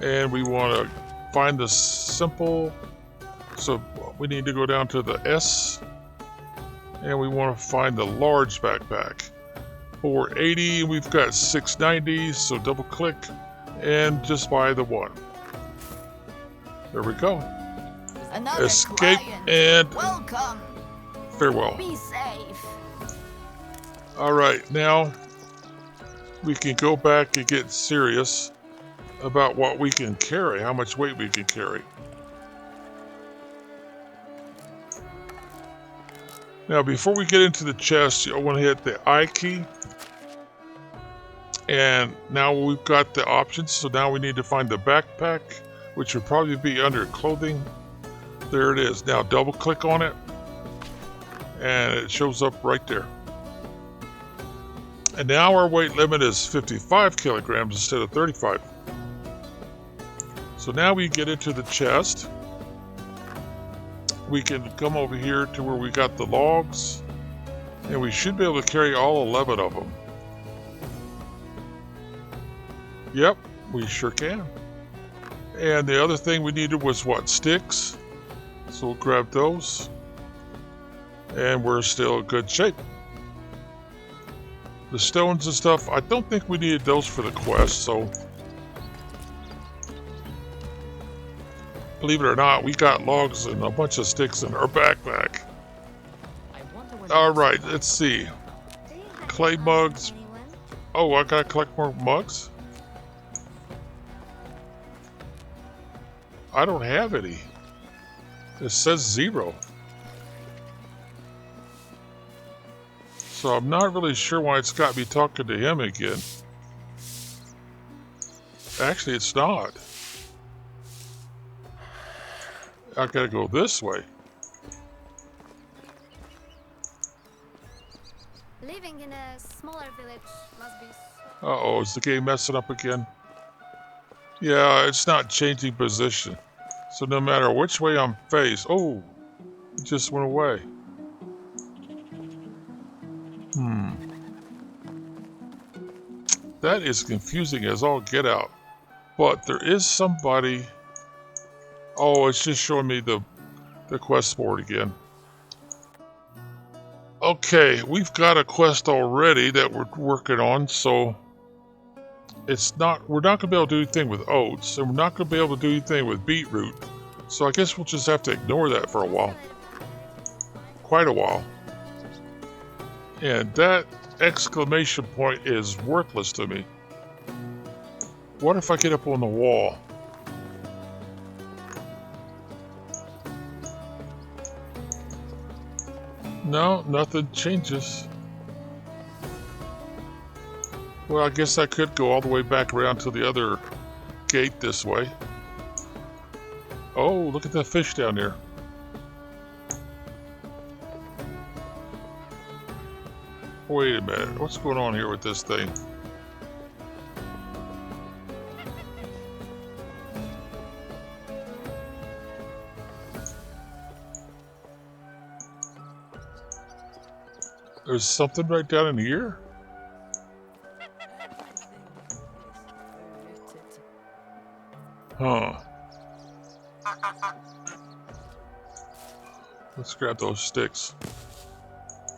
And we want to find the simple, so we need to go down to the S, and we want to find the large backpack. 480, we've got 690, so double click, and just buy the one. There we go. Another Escape client. and Welcome. farewell. Be safe. Alright, now we can go back and get serious about what we can carry, how much weight we can carry. Now, before we get into the chest, I want to hit the I key. And now we've got the options, so now we need to find the backpack, which would probably be under clothing. There it is. Now double click on it, and it shows up right there. And now our weight limit is 55 kilograms instead of 35. So now we get into the chest. We can come over here to where we got the logs, and we should be able to carry all 11 of them. Yep, we sure can. And the other thing we needed was what? Sticks. So we'll grab those. And we're still in good shape. The stones and stuff, I don't think we needed those for the quest, so believe it or not, we got logs and a bunch of sticks in our backpack. Alright, let's see. Clay mugs. Oh, I gotta collect more mugs? I don't have any. It says 0. So I'm not really sure why it's got me talking to him again. Actually, it's not. I gotta go this way. Living in a smaller village must be so... Uh-oh, is the game messing up again? Yeah, it's not changing position. So no matter which way I'm faced... Oh, it just went away. That is confusing as all get out. But there is somebody... Oh, it's just showing me the quest board again. Okay, we've got a quest already that we're working on, so... we're not going to be able to do anything with oats, and we're not going to be able to do anything with beetroot. So I guess we'll just have to ignore that for a while. Quite a while. And that exclamation point is worthless to me. What if I get up on the wall? No, nothing changes. Well, I guess I could go all the way back around to the other gate this way. Oh, look at that fish down there. Wait a minute, what's going on here with this thing? There's something right down in here? Huh. Let's grab those sticks.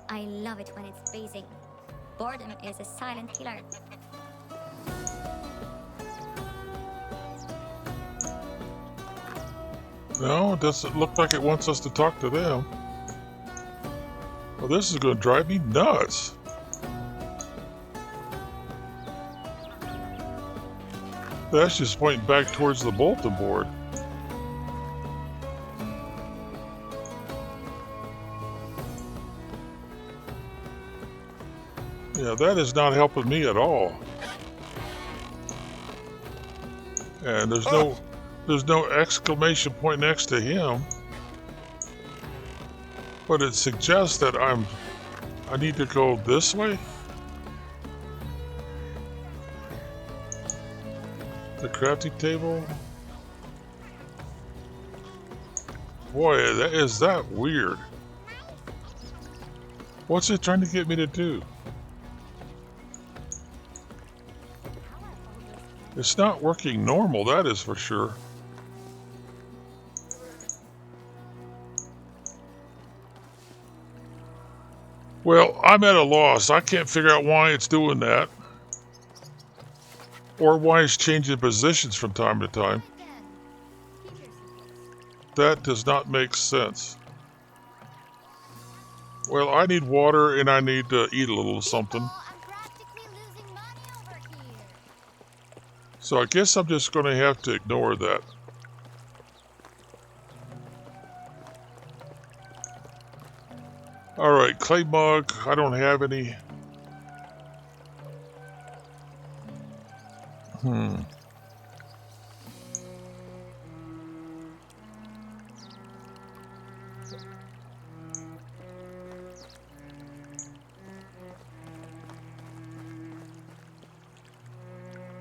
I love it when it's freezing. Boredom is a silent killer. No, it doesn't look like it wants us to talk to them. Well, this is going to drive me nuts. That's just pointing back towards the bulletin board. Yeah, that is not helping me at all. And there's no exclamation point next to him. But it suggests that I need to go this way? The crafting table? Boy, is that weird. What's it trying to get me to do? It's not working normal, that is for sure. Well, I'm at a loss. I can't figure out why it's doing that. Or why it's changing positions from time to time. That does not make sense. Well, I need water and I need to eat a little something. So I guess I'm just going to have to ignore that. Alright, clay mug. I don't have any.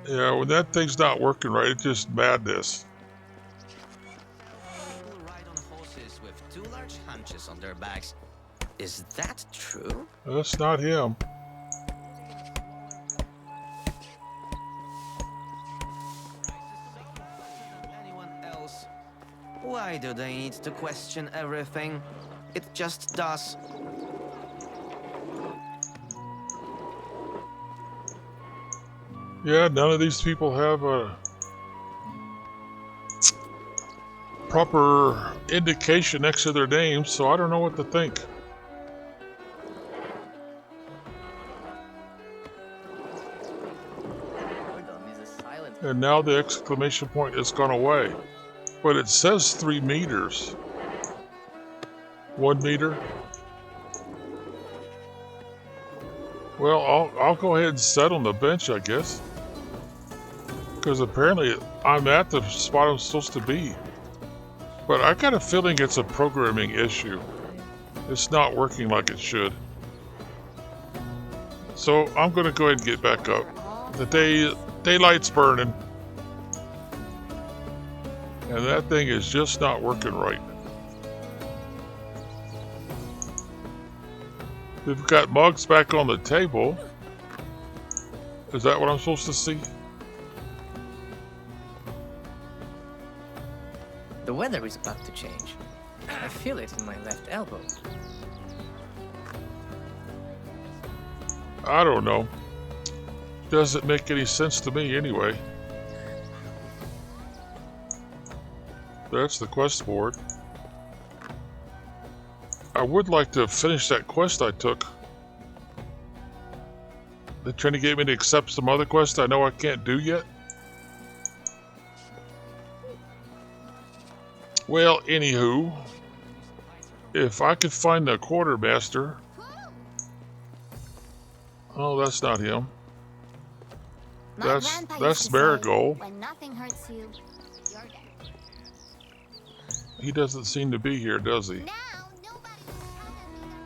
Yeah, when that thing's not working right, it's just madness. People ride on horses with 2 large hunches on their backs. Is that true? That's not him. Anyone else? Why do they need to question everything? It just does. Yeah, none of these people have a proper indication next to their names, so I don't know what to think. And now the exclamation point has gone away. But it says 3 meters. 1 meter. Well, I'll go ahead and sit on the bench, I guess. Because apparently I'm at the spot I'm supposed to be. But I got a feeling it's a programming issue. It's not working like it should. So I'm going to go ahead and get back up. The daylight's burning. And that thing is just not working right. We've got mugs back on the table. Is that what I'm supposed to see? The weather is about to change. I feel it in my left elbow. I don't know. Doesn't make any sense to me anyway. That's the quest board. I would like to finish that quest I took. They're trying to get me to accept some other quest I know I can't do yet. Well, anywho, if I could find the quartermaster. Oh, that's not him. That's Marigold. When nothing hurts you, you're dead. He doesn't seem to be here, does he? Now, nobody's telling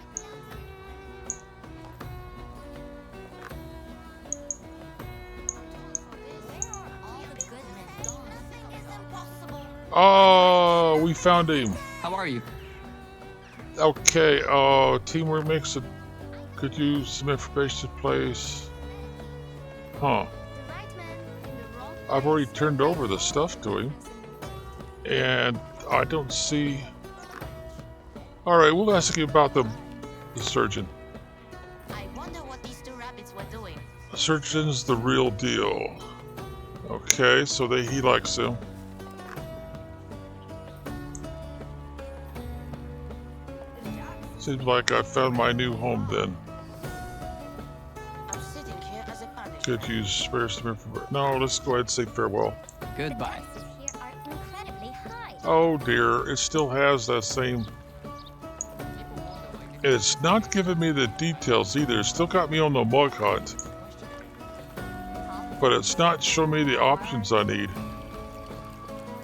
me where are all the good men gone? Nothing is impossible. Oh, we found him. How are you? Okay, teamwork makes it. Could use some information to place. Huh. Right man, in the wrong I've already place. turned over the stuff to him. And I don't see. Alright, we'll ask him about the surgeon. I wonder what these two rabbits were doing. The surgeon's the real deal. Okay, so he likes him. Seems like I found my new home then. I'm sitting here as a punishment. Could use spare some information. No, let's go ahead and say farewell. Goodbye. Here are incredibly high. Oh dear, it still has that same. It's not giving me the details either. It's still got me on the mug hunt. But it's not showing me the options I need.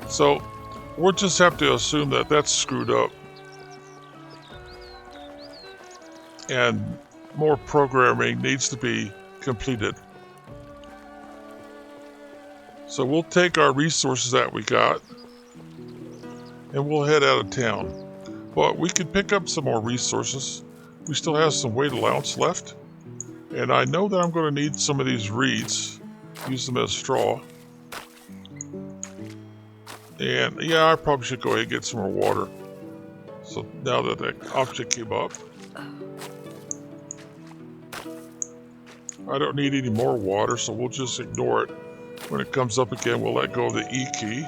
So, we'll just have to assume that that's screwed up. And more programming needs to be completed. So we'll take our resources that we got and we'll head out of town. But we can pick up some more resources. We still have some weight allowance left. And I know that I'm going to need some of these reeds. Use them as straw. And yeah, I probably should go ahead and get some more water. So now that that object came up. I don't need any more water, so we'll just ignore it. When it comes up again, we'll let go of the E key.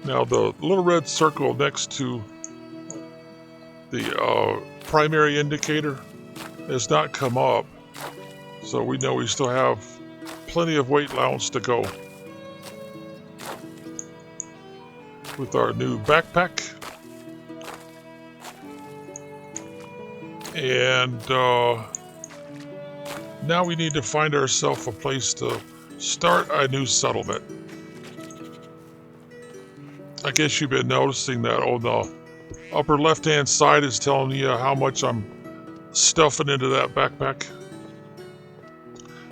Now the little red circle next to the primary indicator has not come up, so we know we still have plenty of weight allowance to go. With our new backpack. And now we need to find ourselves a place to start a new settlement. I guess you've been noticing that on the upper left-hand side is telling you how much I'm stuffing into that backpack.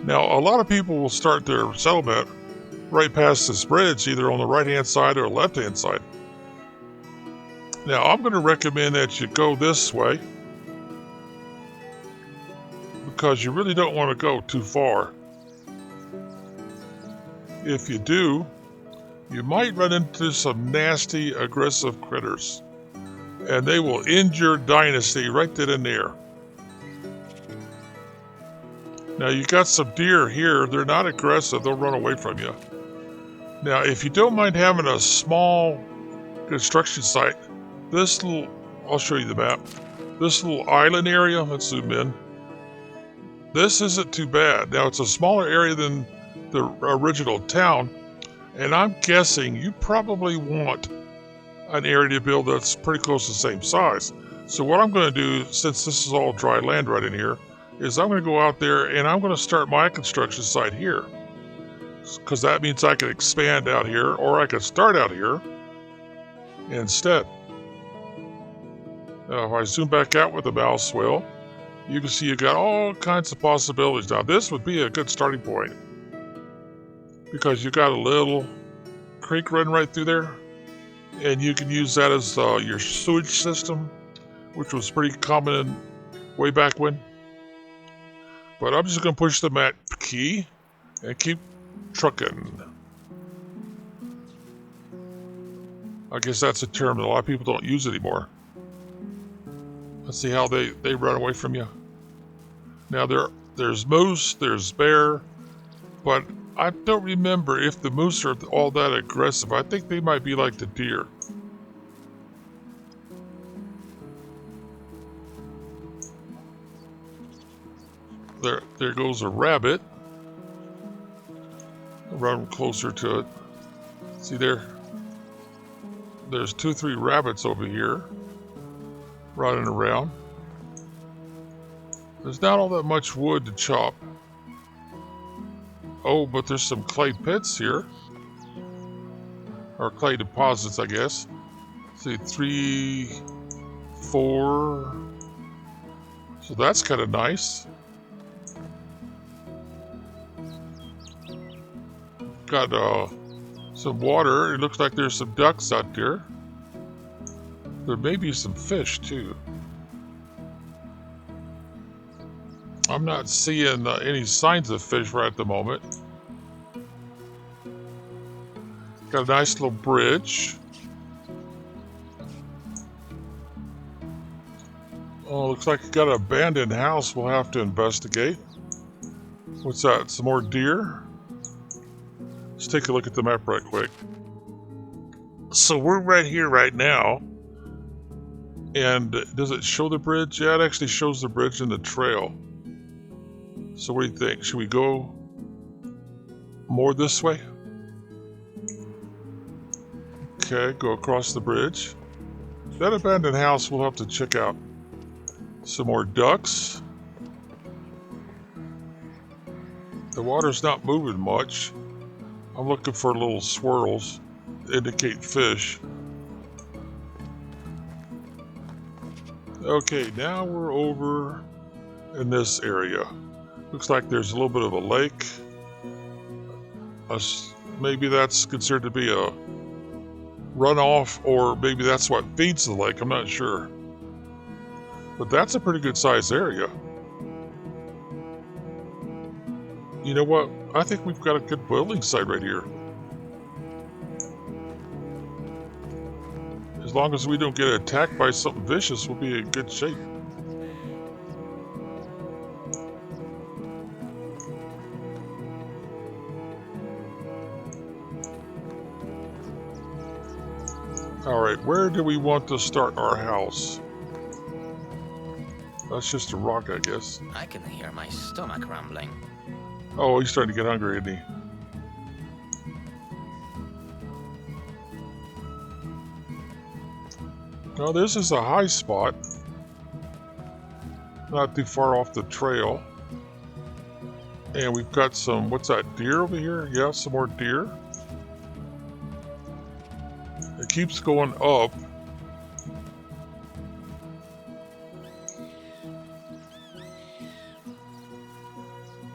Now, a lot of people will start their settlement right past this bridge, either on the right-hand side or left-hand side. Now, I'm going to recommend that you go this way, because you really don't want to go too far. If you do, you might run into some nasty, aggressive critters, and they will end your dynasty right then and there. Now you got some deer here. They're not aggressive. They'll run away from you. Now, if you don't mind having a small construction site, this little, I'll show you the map. This little island area, let's zoom in. This isn't too bad. Now, it's a smaller area than the original town, and I'm guessing you probably want an area to build that's pretty close to the same size. So what I'm going to do, since this is all dry land right in here, is I'm going to go out there and I'm going to start my construction site here. Because that means I can expand out here, or I could start out here instead. Now, if I zoom back out with the mouse wheel, you can see you got all kinds of possibilities. Now, this would be a good starting point because you got a little creek running right through there. And you can use that as your sewage system, which was pretty common way back when. But I'm just going to push the map key and keep trucking. I guess that's a term that a lot of people don't use anymore. Let's see how they run away from you. Now there's moose, there's bear, but I don't remember if the moose are all that aggressive. I think they might be like the deer. There goes a rabbit. Run closer to it. See there? There's 2 or 3 rabbits over here running around. There's not all that much wood to chop. Oh, but there's some clay pits here. Or clay deposits, I guess. See, 3, 4. So that's kind of nice. Got some water. It looks like there's some ducks out there. There may be some fish too. I'm not seeing any signs of fish right at the moment. Got a nice little bridge. Oh, looks like you got an abandoned house we'll have to investigate. What's that? Some more deer? Let's take a look at the map right quick. So we're right here right now. And does it show the bridge? Yeah, it actually shows the bridge and the trail. So what do you think? Should we go more this way? Okay, go across the bridge. That abandoned house we'll have to check out. Some more ducks. The water's not moving much. I'm looking for little swirls to indicate fish. Okay, now we're over in this area. Looks like there's a little bit of a lake. Maybe that's considered to be a runoff, or maybe that's what feeds the lake. I'm not sure. But that's a pretty good sized area. You know what? I think we've got a good building site right here. As long as we don't get attacked by something vicious, we'll be in good shape. Alright, where do we want to start our house? That's just a rock, I guess. I can hear my stomach rumbling. Oh, he's starting to get hungry, isn't he? Now, this is a high spot. Not too far off the trail. And we've got some, what's that, deer over here? Yeah, some more deer. It keeps going up.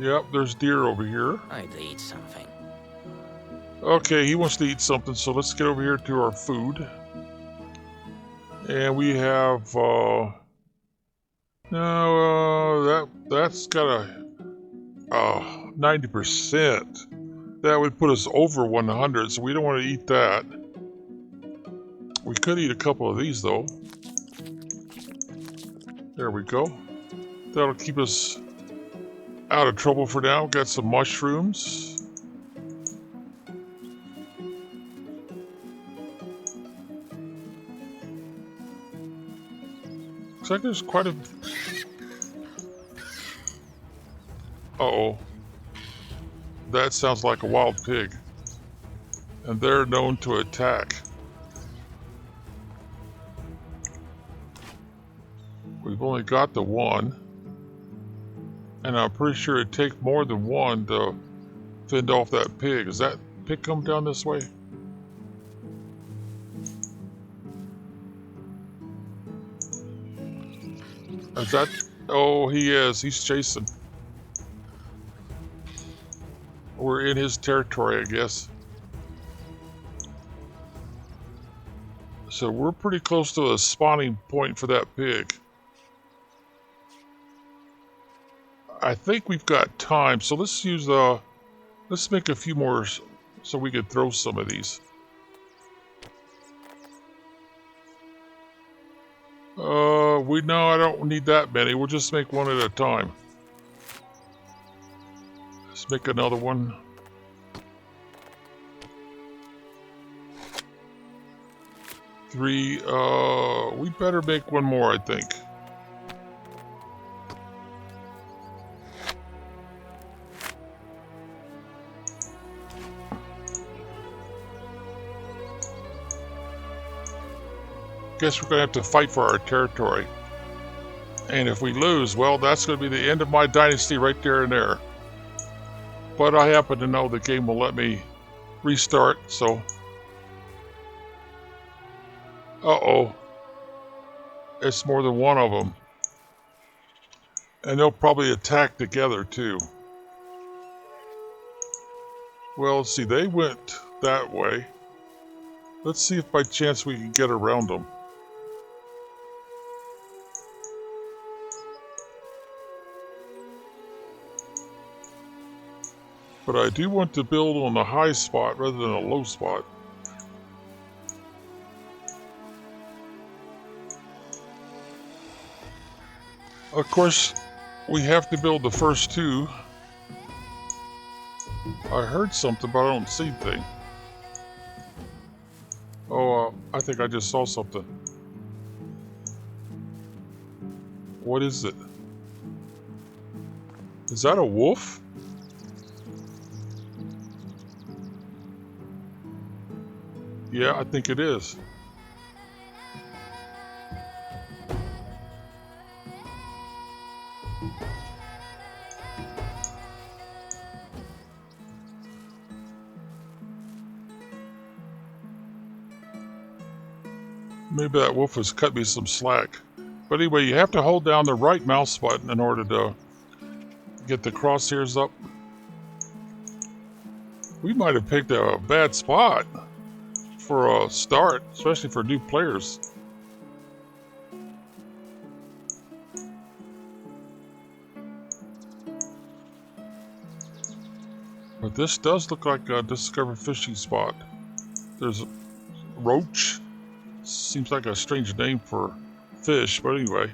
Yep, there's deer over here. I'd eat something. Okay, he wants to eat something, so let's get over here to our food. And we have, that's got a 90%. That would put us over 100, so we don't want to eat that. We could eat a couple of these, though. There we go. That'll keep us out of trouble for now. Got some mushrooms. Looks like there's quite a... Uh-oh. That sounds like a wild pig. And they're known to attack. We've only got the one. And I'm pretty sure it'd take more than one to fend off that pig. Is that pig come down this way? Is that... Oh, he is. He's chasing. We're in his territory, I guess. So we're pretty close to a spawning point for that pig. I think we've got time, so let's use let's make a few more so we could throw some of these. I don't need that many. We'll just make one at a time. Let's make another one. Three, we better make one more, I think. Guess we're going to have to fight for our territory. And if we lose, well, that's going to be the end of my dynasty right there and there. But I happen to know the game will let me restart, so... Uh-oh. It's more than one of them. And they'll probably attack together, too. Well, let's see, they went that way. Let's see if by chance we can get around them. But I do want to build on the high spot rather than a low spot. Of course, we have to build the first two. I heard something, but I don't see anything. Oh, I think I just saw something. What is it? Is that a wolf? Yeah, I think it is. Maybe that wolf has cut me some slack. But anyway, you have to hold down the right mouse button in order to get the crosshairs up. We might have picked a bad spot for a start, especially for new players. But this does look like a discovered fishing spot. There's a roach. Seems like a strange name for fish, but anyway.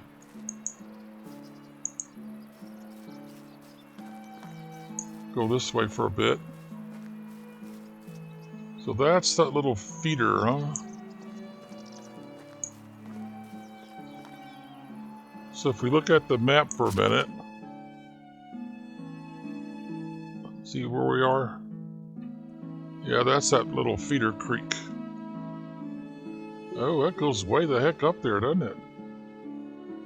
Go this way for a bit. So that's that little feeder, huh? So if we look at the map for a minute, see where we are? Yeah, that's that little feeder creek. Oh, that goes way the heck up there, doesn't it?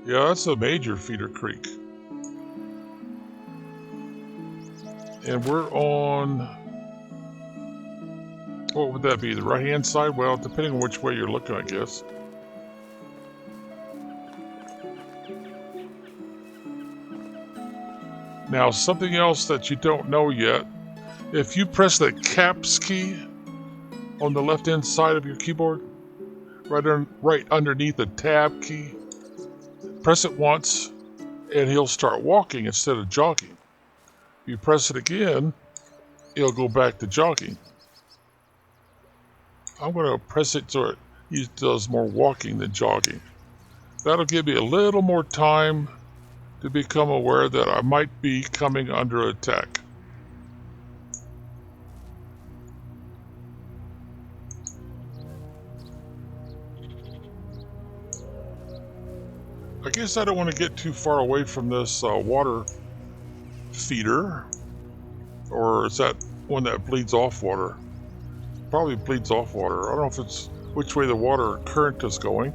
Yeah, that's a major feeder creek. And we're on... what would that be? The right-hand side? Well, depending on which way you're looking, I guess. Now, something else that you don't know yet. If you press the caps key on the left-hand side of your keyboard, right underneath the tab key, press it once, and he'll start walking instead of jogging. If you press it again, it'll go back to jogging. I'm going to press it so he does more walking than jogging. That'll give me a little more time to become aware that I might be coming under attack. I guess I don't want to get too far away from this water feeder. Or is that one that bleeds off water? Probably bleeds off water. I don't know if it's which way the water current is going.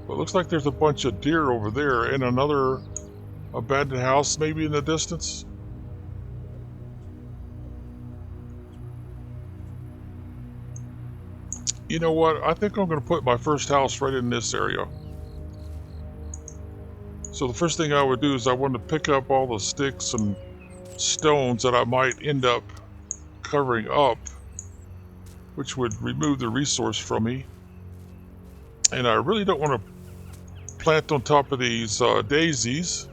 But it looks like there's a bunch of deer over there and another abandoned house maybe in the distance. You know what? I think I'm going to put my first house right in this area. So the first thing I would do is I want to pick up all the sticks and stones that I might end up covering up which would remove the resource from me. And I really don't want to plant on top of these daisies.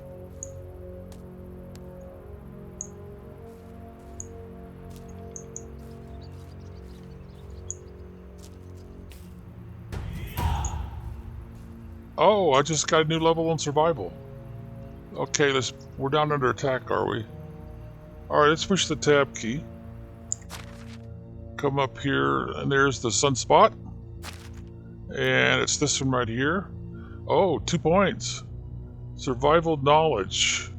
Oh, I just got a new level on survival. Okay, we're down under attack, are we? Alright, let's push the tab key. Come up here, and there's the sunspot. And it's this one right here. Oh, 2 points. Survival knowledge.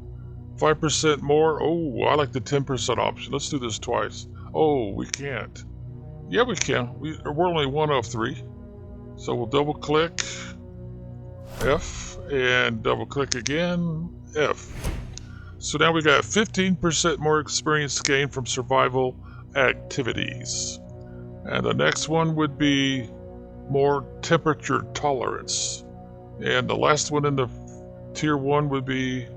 5% more. Oh, I like the 10% option. Let's do this twice. Oh, we can't. Yeah, we can. We're only 1 of 3. So we'll double click F and double click again F. So now we got 15% more experience gained from survival activities. And the next one would be more temperature tolerance. And the last one in the tier 1 would be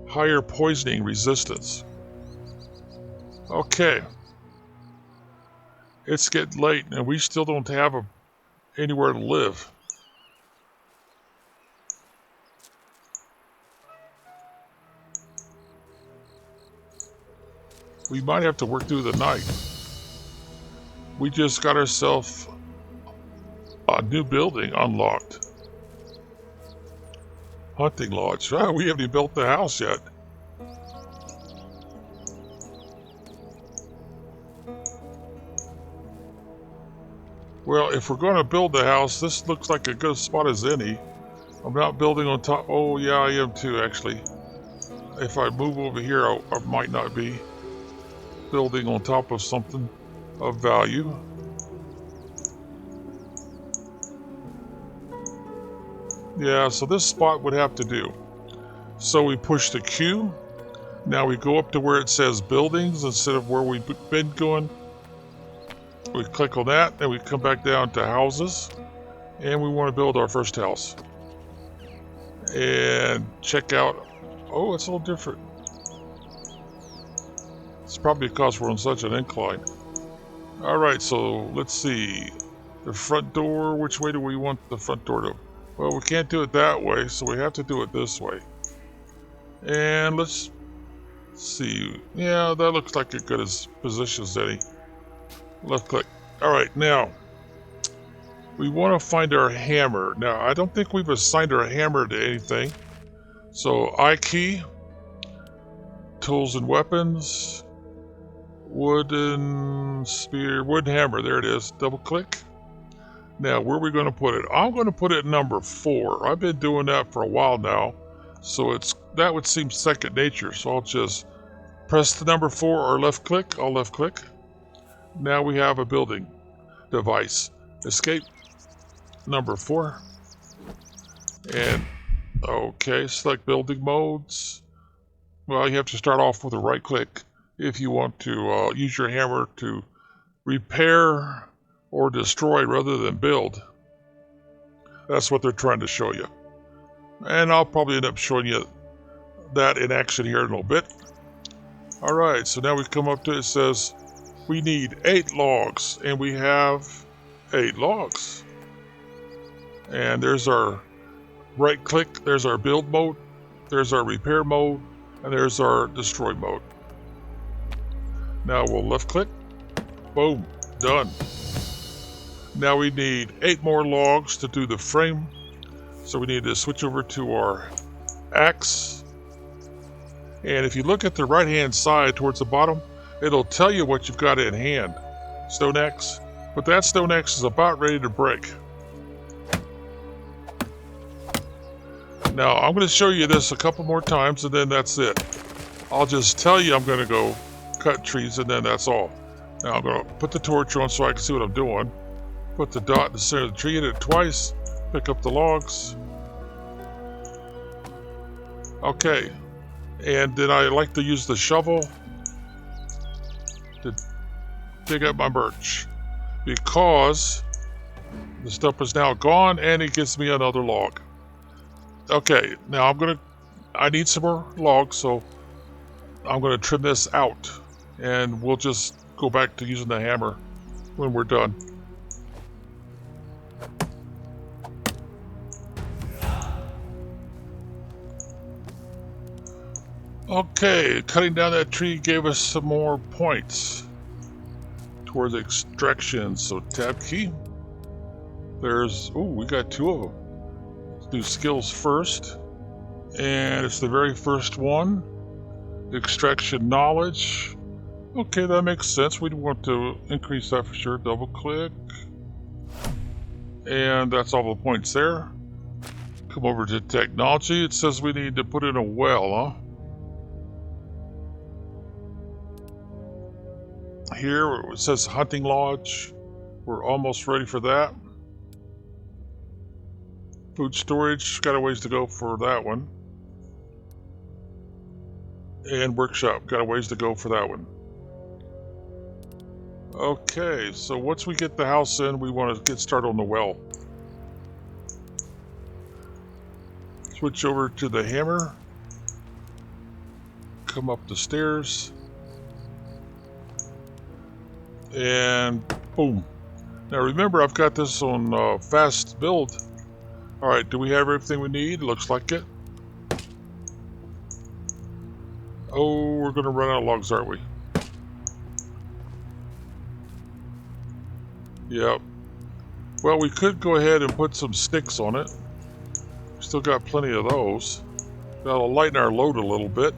higher poisoning resistance. Okay. It's getting late and we still don't have anywhere to live. We might have to work through the night. We just got ourselves a new building unlocked. Hunting lodge. Oh, we haven't even built the house yet. Well, if we're going to build the house, this looks like a good spot as any. I'm not building on top. Oh, yeah, I am too, actually. If I move over here, I might not be building on top of something of value. Yeah, so this spot would have to do. So we push the Q. Now we go up to where it says buildings instead of where we've been going. We click on that, and we come back down to houses. And we want to build our first house. And check out. Oh, it's a little different. It's probably because we're on such an incline. Alright, so let's see. The front door, which way do we want the front door to? Well, we can't do it that way, so we have to do it this way. And let's see. Yeah, that looks like a good as position as any. Left click. Alright, now we want to find our hammer. Now, I don't think we've assigned our hammer to anything. So, I key, tools and weapons, wooden spear, wooden hammer. There it is. Double click. Now, where are we going to put it? I'm going to put it number 4. I've been doing that for a while now, so that would seem second nature. So I'll just press the number 4 or left click. I'll left click. Now we have a building device. Escape. Number 4. And, okay, select building modes. Well, you have to start off with a right click if you want to use your hammer to repair or destroy rather than build. That's what they're trying to show you. And I'll probably end up showing you that in action here in a little bit. Alright, so now we come up to it says we need 8 logs, and we have 8 logs. And there's our right click, there's our build mode, there's our repair mode, and there's our destroy mode. Now we'll left click, boom, done. Now we need 8 more logs to do the frame. So we need to switch over to our axe. And if you look at the right hand side towards the bottom, it'll tell you what you've got in hand. Stone axe. But that stone axe is about ready to break. Now I'm going to show you this a couple more times and then that's it. I'll just tell you I'm going to go cut trees and then that's all. Now I'm going to put the torch on so I can see what I'm doing. Put the dot in the center of the tree, hit it twice, pick up the logs. Okay, and then I like to use the shovel to dig up my birch because the stuff is now gone and it gives me another log. Okay, now I need some more logs, so I'm gonna trim this out and we'll just go back to using the hammer when we're done. Okay, cutting down that tree gave us some more points towards extraction. So tab key. There's, oh, we got 2 of them. Let's do skills first. And it's the very first one. Extraction knowledge. Okay, that makes sense. We'd want to increase that for sure. Double click. And that's all the points there. Come over to technology. It says we need to put in a well, huh? Here it says hunting lodge. We're almost ready for that. Food storage, got a ways to go for that one. And workshop, got a ways to go for that one. Okay, so once we get the house in, we want to get started on the well. Switch over to the hammer. Come up the stairs. And boom. Now remember, I've got this on fast build. Alright, do we have everything we need? Looks like it. Oh, we're going to run out of logs, aren't we? Yep. Well, we could go ahead and put some sticks on it. Still got plenty of those. That'll lighten our load a little bit.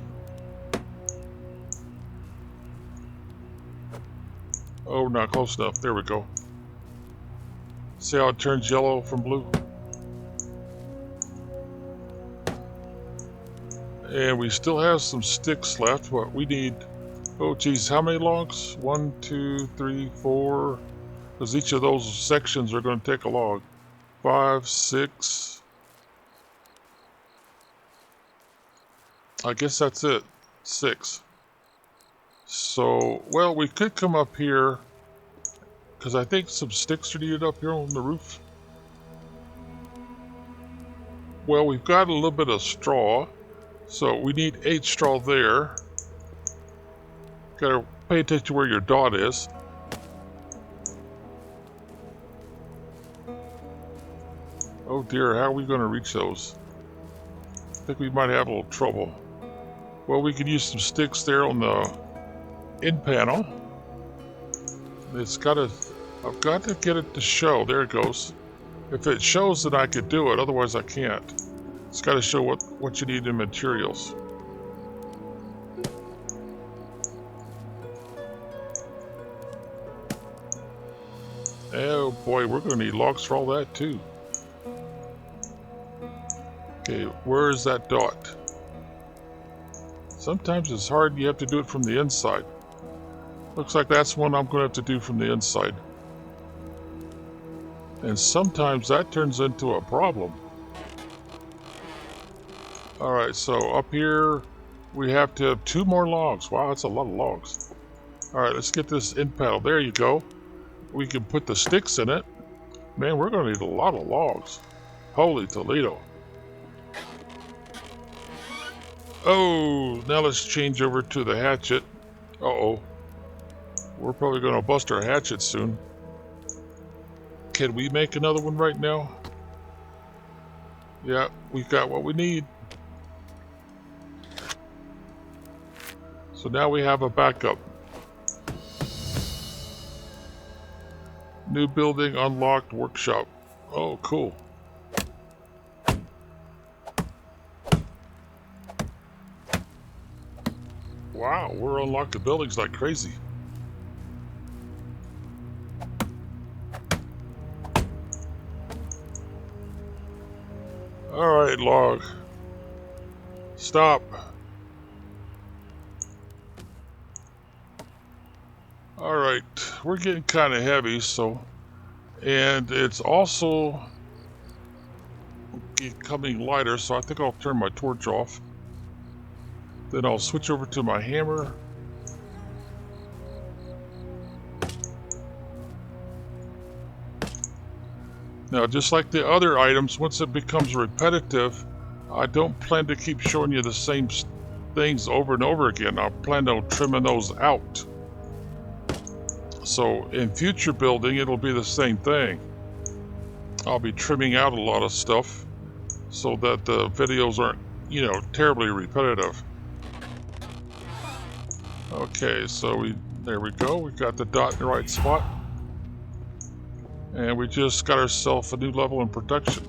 Oh, not close enough. There we go. See how it turns yellow from blue? And we still have some sticks left. What we need... Oh, geez, how many logs? 1, 2, 3, 4... Because each of those sections are going to take a log. 5, 6... I guess that's it. 6. So, well, we could come up here, because I think some sticks are needed up here on the roof. Well, we've got a little bit of straw, so we need 8 straw there. Gotta pay attention to where your dot is. Oh dear, how are we going to reach those? I think we might have a little trouble. Well, we could use some sticks there on the end panel. It's got to... I've got to get it to show. There it goes. If it shows, then I could do it. Otherwise, I can't. It's got to show what you need in materials. Oh boy, we're going to need logs for all that too. Okay, where is that dot? Sometimes it's hard, you have to do it from the inside. Looks like that's one I'm going to have to do from the inside. And sometimes that turns into a problem. Alright, so up here we have to have 2 more logs. Wow, that's a lot of logs. Alright, let's get this end panel. There you go. We can put the sticks in it. Man, we're going to need a lot of logs. Holy Toledo. Oh, now let's change over to the hatchet. Uh-oh. We're probably going to bust our hatchet soon. Can we make another one right now? Yeah, we've got what we need. So now we have a backup. New building unlocked, workshop. Oh, cool. Wow, we're unlocking buildings like crazy. Alright, log. Stop. Alright, we're getting kind of heavy, so... And it's also becoming lighter, so I think I'll turn my torch off. Then I'll switch over to my hammer. Now, just like the other items, once it becomes repetitive, I don't plan to keep showing you the same things over and over again. I plan on trimming those out. So in future building, it'll be the same thing. I'll be trimming out a lot of stuff so that the videos aren't, you know, terribly repetitive. Okay, so there we go. We got the dot in the right spot. And we just got ourselves a new level in production.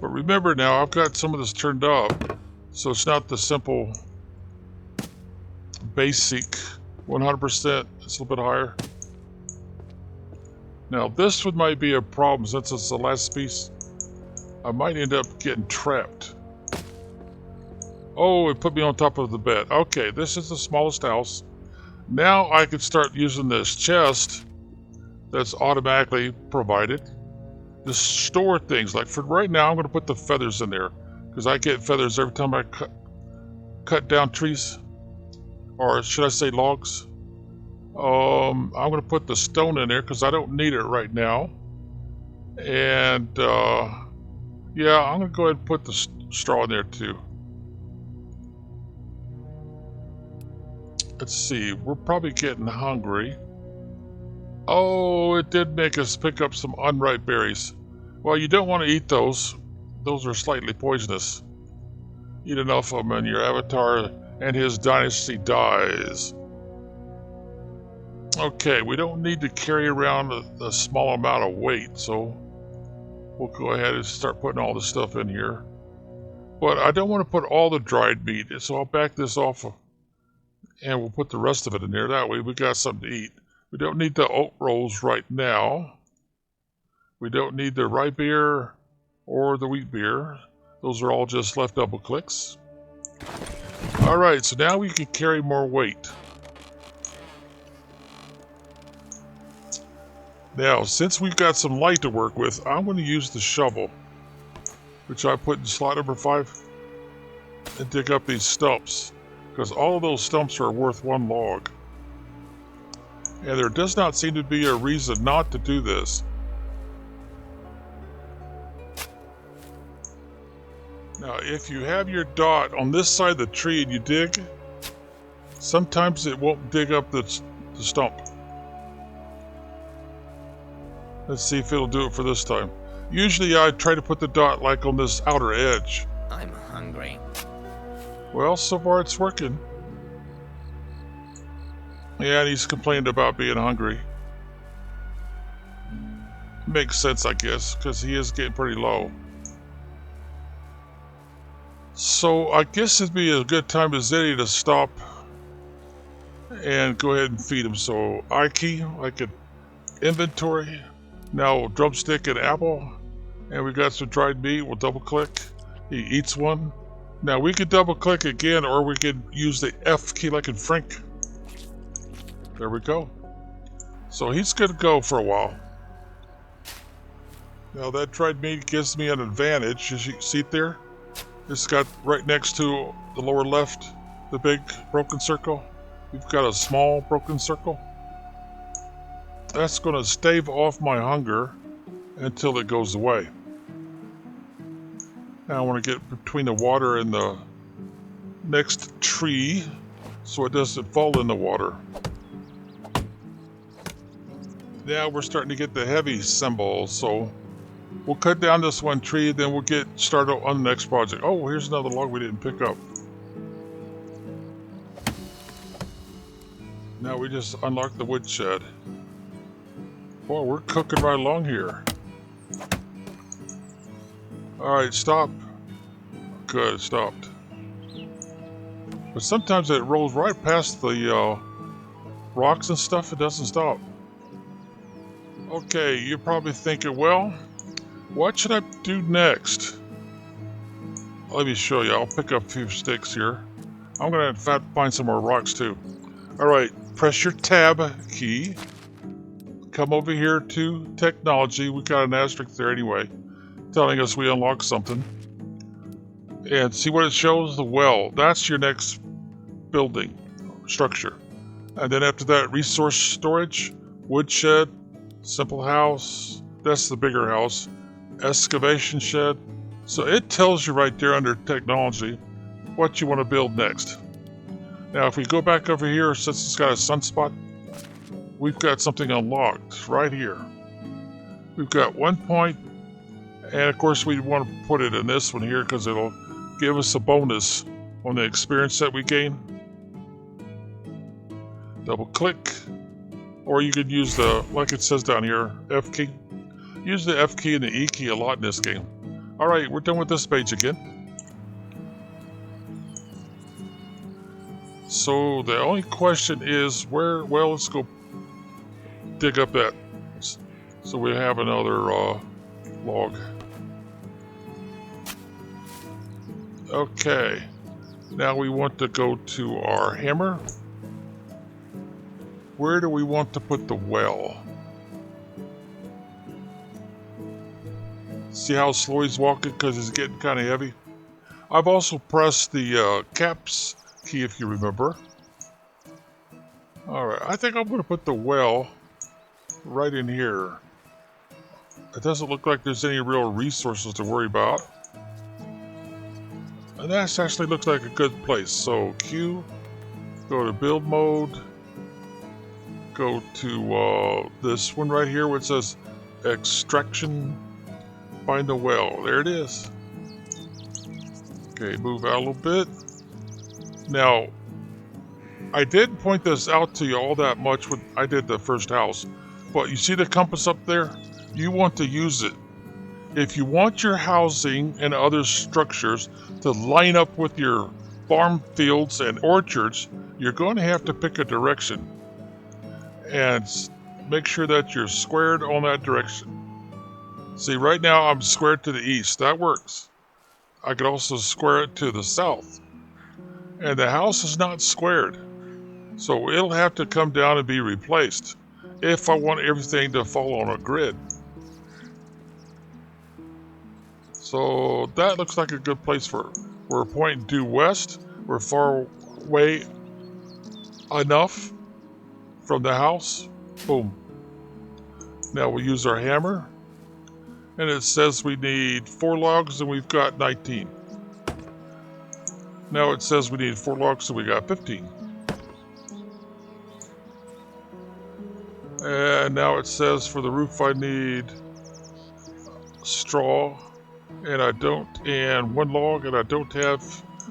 But remember now, I've got some of this turned up, so it's not the simple basic 100%. It's a little bit higher. Now this one might be a problem since it's the last piece. I might end up getting trapped. Oh, it put me on top of the bed. Okay, this is the smallest house. Now I can start using this chest that's automatically provided to store things. Like for right now, I'm going to put the feathers in there because I get feathers every time I cut down trees, or should I say logs. I'm going to put the stone in there because I don't need it right now. And yeah, I'm going to go ahead and put the straw in there too. Let's see, we're probably getting hungry. Oh, it did make us pick up some unripe berries. Well, you don't want to eat those. Those are slightly poisonous. Eat enough of them and your avatar and his dynasty dies. Okay, we don't need to carry around a small amount of weight, so we'll go ahead and start putting all this stuff in here. But I don't want to put all the dried meat, so I'll back this off and we'll put the rest of it in there. That way we got something to eat. We don't need the oat rolls right now. We don't need the rye beer or the wheat beer. Those are all just left double clicks. Alright, so now we can carry more weight. Now, since we've got some light to work with, I'm going to use the shovel, which I put in slot number 5, and dig up these stumps, because all of those stumps are worth 1 log. And there does not seem to be a reason not to do this. Now, if you have your dot on this side of the tree and you dig, sometimes it won't dig up the stump. Let's see if it'll do it for this time. Usually I try to put the dot like on this outer edge. I'm hungry. Well, so far it's working. Yeah, and he's complained about being hungry. Makes sense, I guess, because he is getting pretty low. So I guess it'd be a good time as any to stop and go ahead and feed him. So I key, like an inventory. Now drumstick and apple, and we got some dried meat. We'll double click. He eats one. Now we could double click again, or we could use the F key like in Frank. There we go. So he's gonna go for a while. Now that dried meat gives me an advantage. As you see it there, it's got right next to the lower left, the big broken circle. We've got a small broken circle. That's going to stave off my hunger until it goes away. Now I want to get between the water and the next tree so it doesn't fall in the water. Now we're starting to get the heavy symbol, so we'll cut down this one tree, then we'll get started on the next project. Oh, here's another log we didn't pick up. Now we just unlocked the woodshed. Boy, we're cooking right along here. Alright, stop. Good, it stopped. But sometimes it rolls right past the rocks and stuff, it doesn't stop. Okay, you're probably thinking, well, what should I do next? Let me show you. I'll pick up a few sticks here. I'm going to find some more rocks too. Alright, press your tab key. Come over here to technology. We got an asterisk there anyway, telling us we unlocked something. And see what it shows? The well. That's your next building structure. And then after that, resource storage, woodshed, simple house. That's the bigger house. Excavation shed. So it tells you right there under technology what you want to build next. Now if we go back over here, since it's got a sunspot, we've got something unlocked right here. We've got 1 point, and of course we want to put it in this one here because it'll give us a bonus on the experience that we gain. Double click, or you could use the, like it says down here, F key. Use the F key and the E key a lot in this game. Alright, we're done with this page again. So the only question is where, well, let's go dig up that. So we have another log. Okay, now we want to go to our hammer. Where do we want to put the well? See how slow he's walking because it's getting kind of heavy? I've also pressed the caps key if you remember. Alright, I think I'm going to put the well right in here. It doesn't look like there's any real resources to worry about. And that actually looks like a good place. So Q, go to build mode, go to this one right here where it says extraction, find the well. There it is. Okay, move out a little bit. Now, I didn't point this out to you all that much when I did the first house, but you see the compass up there? You want to use it. If you want your housing and other structures to line up with your farm fields and orchards, you're going to have to pick a direction and make sure that you're squared on that direction. See, right now I'm squared to the east. That works. I could also square it to the south. And the house is not squared, so it'll have to come down and be replaced if I want everything to fall on a grid. So that looks like a good place for, we're pointing due west. We're far away enough from the house. Boom. Now we'll use our hammer. And it says we need 4 logs and we've got 19. Now it says we need 4 logs and we got 15. And now it says for the roof I need straw. And I don't, and 1 log, and I don't have,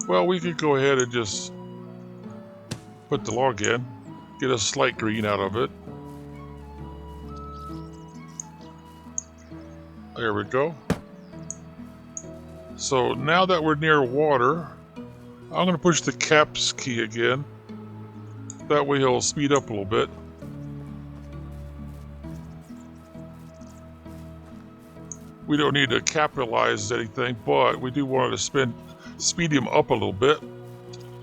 well, we could go ahead and just put the log in, get a slight green out of it. There we go. So now that we're near water, I'm going to push the caps key again. That way he'll speed up a little bit. We don't need to capitalize anything, but we do want to speed him up a little bit.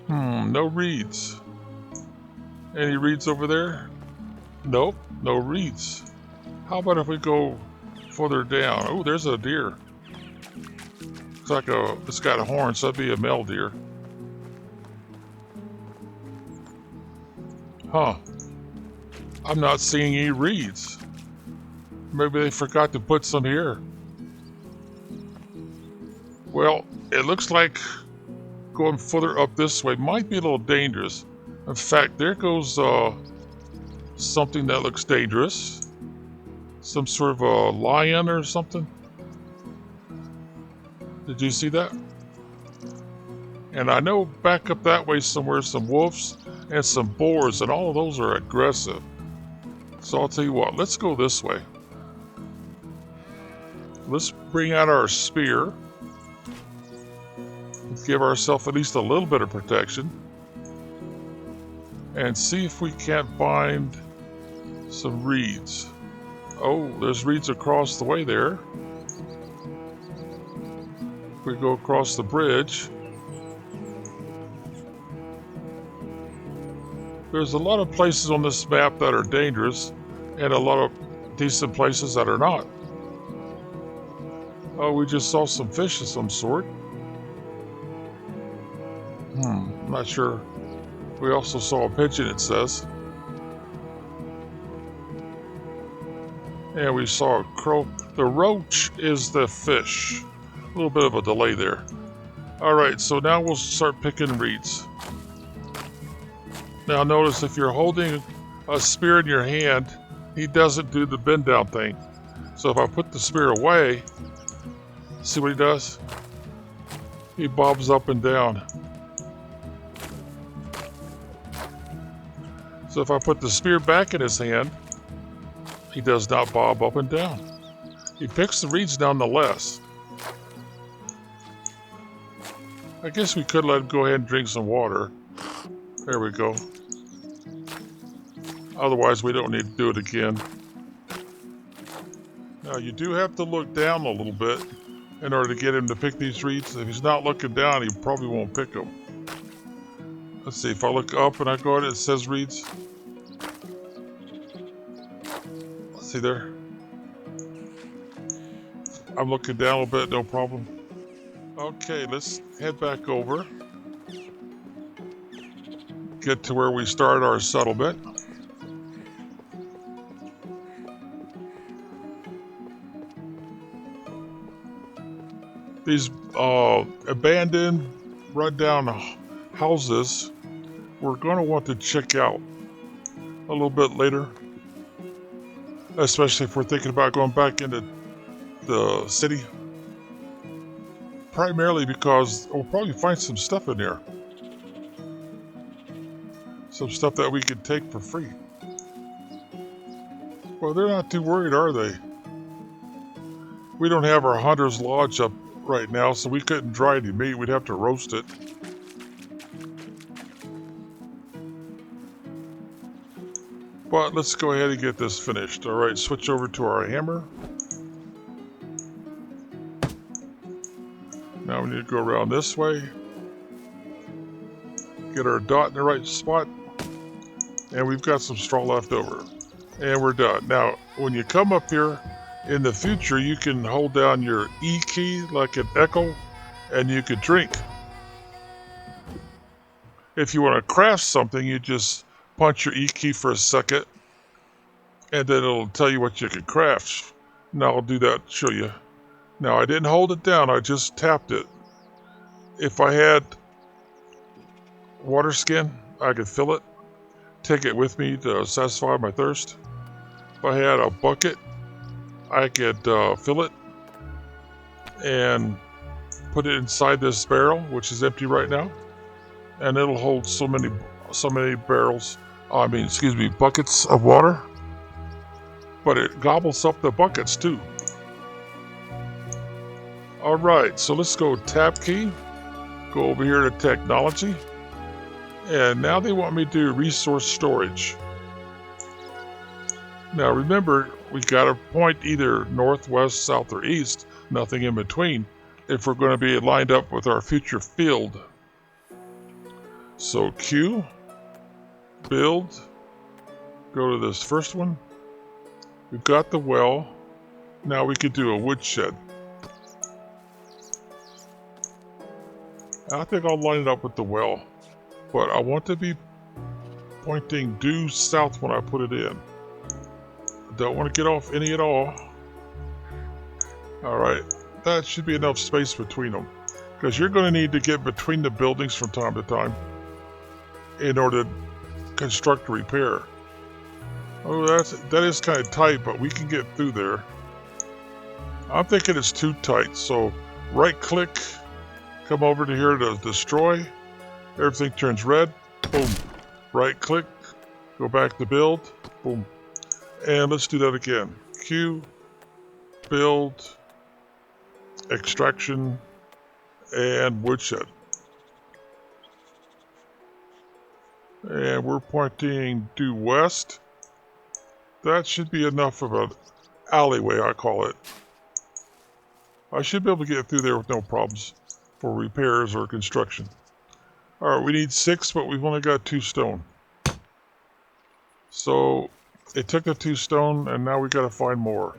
No reeds. Any reeds over there? Nope, no reeds. How about if we go further down? Oh, there's a deer. It's like it's got a horn, so that'd be a male deer. Huh. I'm not seeing any reeds. Maybe they forgot to put some here. Well, it looks like going further up this way might be a little dangerous. In fact, there goes something that looks dangerous. Some sort of a lion or something. Did you see that? And I know back up that way somewhere some wolves and some boars, and all of those are aggressive. So I'll tell you what, let's go this way. Let's bring out our spear. Give ourselves at least a little bit of protection. And see if we can't find some reeds. Oh, there's reeds across the way there. If we go across the bridge, there's a lot of places on this map that are dangerous and a lot of decent places that are not. Oh, we just saw some fish of some sort. I'm not sure. We also saw a pigeon, it says. And we saw a crow. The roach is the fish. A little bit of a delay there. Alright, so now we'll start picking reeds. Now notice if you're holding a spear in your hand, he doesn't do the bend down thing. So if I put the spear away, see what he does? He bobs up and down. So if I put the spear back in his hand, he does not bob up and down. He picks the reeds nonetheless. I guess we could let him go ahead and drink some water. There we go. Otherwise, we don't need to do it again. Now, you do have to look down a little bit in order to get him to pick these reeds. If he's not looking down, he probably won't pick them. Let's see, if I look up and I go ahead, it says reeds. See there? I'm looking down a little bit, no problem. Okay, let's head back over. Get to where we started our settlement. These abandoned, run-down houses, we're going to want to check out a little bit later. Especially if we're thinking about going back into the city. Primarily because we'll probably find some stuff in there. Some stuff that we could take for free. Well, they're not too worried, are they? We don't have our hunter's lodge up right now, so we couldn't dry any meat. We'd have to roast it. But let's go ahead and get this finished. Alright, switch over to our hammer. Now we need to go around this way. Get our dot in the right spot. And we've got some straw left over. And we're done. Now, when you come up here, in the future, you can hold down your E key like an echo, and you can drink. If you want to craft something, you just punch your E key for a second, and then it'll tell you what you can craft. Now I'll do that, show you. Now I didn't hold it down, I just tapped it. If I had water skin, I could fill it, take it with me to satisfy my thirst. If I had a bucket, I could fill it and put it inside this barrel, which is empty right now, and it'll hold so many buckets of water. But it gobbles up the buckets too. All right, so let's go tab key, go over here to technology, and now they want me to do resource storage. Now remember, we got to point either north, west, south, or east, nothing in between, if we're going to be lined up with our future field. So Q, build, go to this first one. We've got the well. Now we could do a woodshed. I think I'll line it up with the well, but I want to be pointing due south when I put it in. Don't want to get off any at all. Alright, that should be enough space between them. Because you're going to need to get between the buildings from time to time in order to construct a repair. Oh, that is kind of tight, but we can get through there. I'm thinking it's too tight, so right click, come over to here to destroy. Everything turns red. Boom. Right click, go back to build. Boom. And let's do that again. Q, build, extraction, and woodshed. And we're pointing due west. That should be enough of an alleyway, I call it. I should be able to get through there with no problems for repairs or construction. Alright, we need 6, but we've only got 2 stone. So it took the 2 stone, and now we got to find more.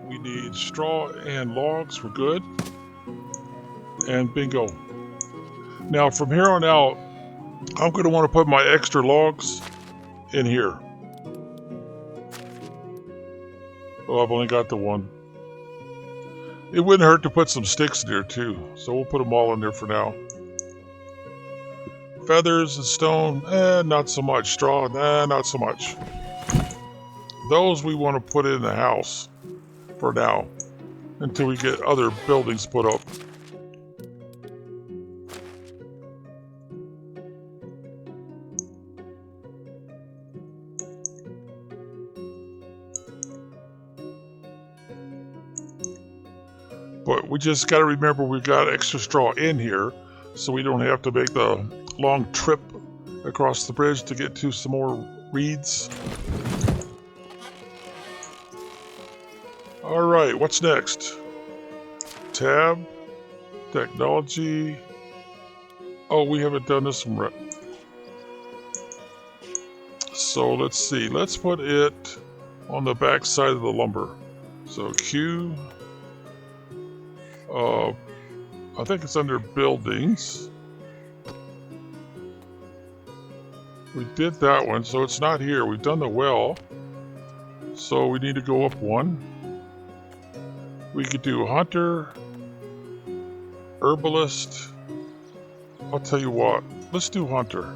We need straw and logs. We're good. And bingo. Now from here on out, I'm going to want to put my extra logs in here. Oh, I've only got the 1. It wouldn't hurt to put some sticks in there too, so we'll put them all in there for now. Feathers and stone, not so much. Straw, not so much. Those we want to put in the house for now, until we get other buildings put up. But we just got to remember we got extra straw in here, so we don't have to make the long trip across the bridge to get to some more reeds. All right, what's next? Tab, technology. Oh, we haven't done this one right. So let's see. Let's put it on the back side of the lumber. So Q. I think it's under buildings. We did that one, so it's not here. We've done the well. So we need to go up one. We could do hunter, herbalist. I'll tell you what, let's do hunter.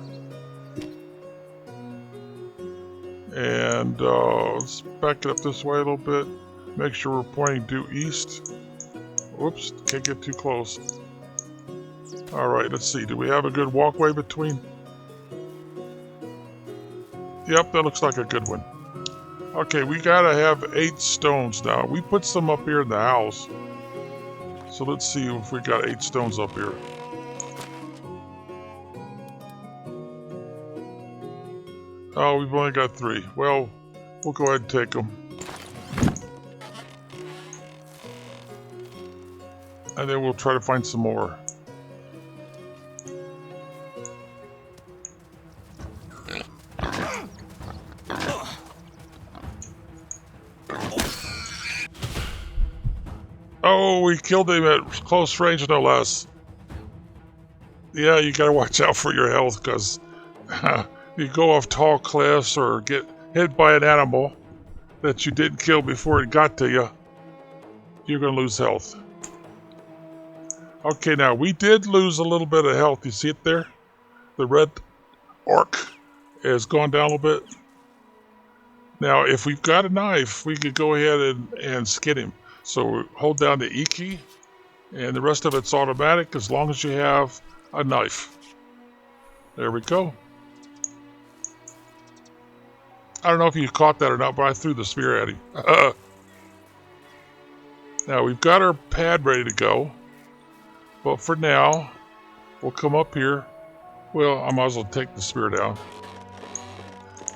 And let's back it up this way a little bit. Make sure we're pointing due east. Whoops, can't get too close. All right, let's see. Do we have a good walkway between? Yep, that looks like a good one. Okay, we gotta have 8 stones now. We put some up here in the house. So let's see if we got 8 stones up here. Oh, we've only got 3. Well, we'll go ahead and take them. And then we'll try to find some more. Oh, we killed him at close range, no less. Yeah, you gotta watch out for your health, because you go off tall cliffs or get hit by an animal that you didn't kill before it got to you, you're gonna lose health. Okay, now we did lose a little bit of health. You see it there? The red arc has gone down a little bit. Now, if we've got a knife, we could go ahead and skin him. So hold down the E key, and the rest of it's automatic as long as you have a knife. There we go. I don't know if you caught that or not, but I threw the spear at him. Now, we've got our pad ready to go. But for now, we'll come up here. Well, I might as well take the spear down.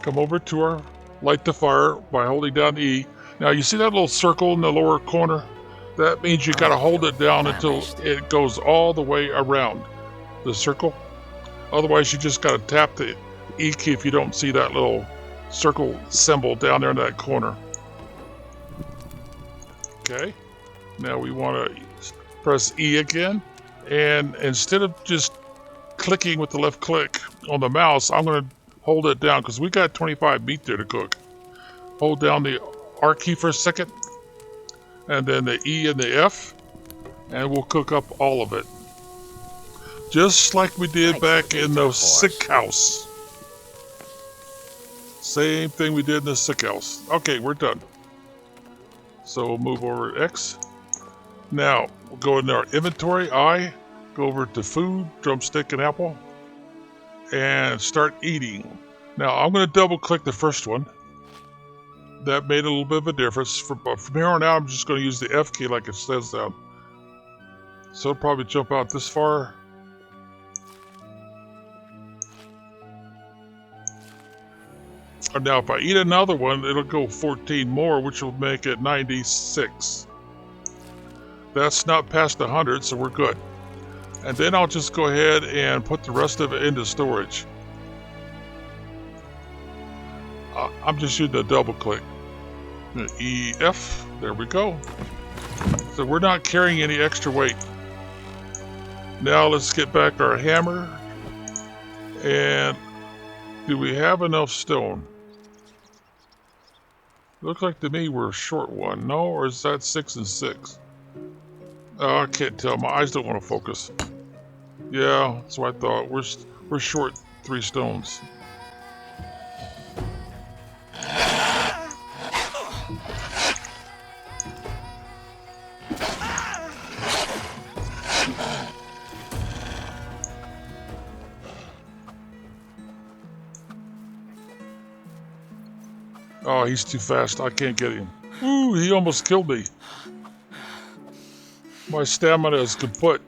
Come over to our light the fire by holding down E. Now, you see that little circle in the lower corner? That means you got to hold it down until it goes all the way around the circle. Otherwise, you just got to tap the E key if you don't see that little circle symbol down there in that corner. Okay. Now we want to press E again. And instead of just clicking with the left click on the mouse, I'm going to hold it down because we got 25 meat there to cook. Hold down the R key for a second, and then the E and the F, and we'll cook up all of it. Just like we did back in the sick house. Same thing we did in the sick house. Okay, we're done. So we'll move over to X. Now, we'll go into our inventory, I, go over to food, drumstick and apple, and start eating. Now, I'm going to double click the first one. That made a little bit of a difference. From here on out, I'm just going to use the F key like it says down. So it'll probably jump out this far. And now, if I eat another one, it'll go 14 more, which will make it 96. That's not past 100, so we're good. And then I'll just go ahead and put the rest of it into storage. I'm just using a double click. EF, there we go. So we're not carrying any extra weight. Now let's get back our hammer. And do we have enough stone? Looks like to me we're short one. No, or is that 6 and 6? Oh, I can't tell. My eyes don't want to focus. Yeah, that's what I thought. We're short 3 stones. Oh, he's too fast. I can't get him. Ooh, he almost killed me. My stamina is kaput.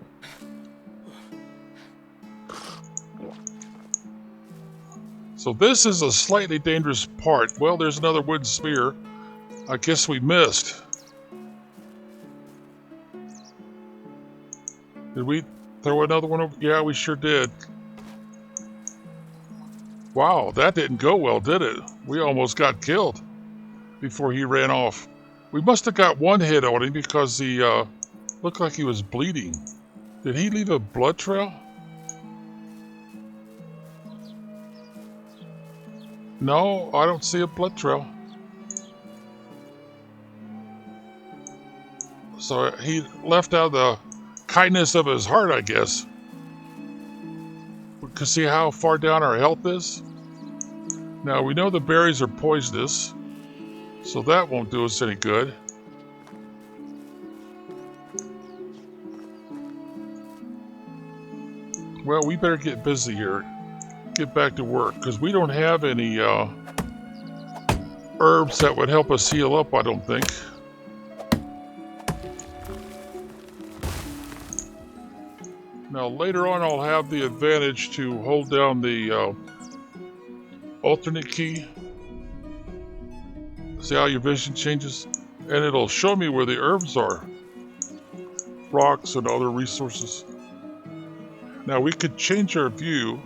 So this is a slightly dangerous part. Well, there's another wooden spear. I guess we missed. Did we throw another one over? Yeah, we sure did. Wow, that didn't go well, did it? We almost got killed before he ran off. We must have got one hit on him because he looked like he was bleeding. Did he leave a blood trail? No, I don't see a blood trail. So he left out of the kindness of his heart, I guess. We can see how far down our health is. Now, we know the berries are poisonous, so that won't do us any good. Well, we better get busy here. Get back to work, because we don't have any herbs that would help us heal up, I don't think. Now, later on, I'll have the advantage to hold down the alternate key. See how your vision changes? And it'll show me where the herbs are. Rocks and other resources. Now, we could change our view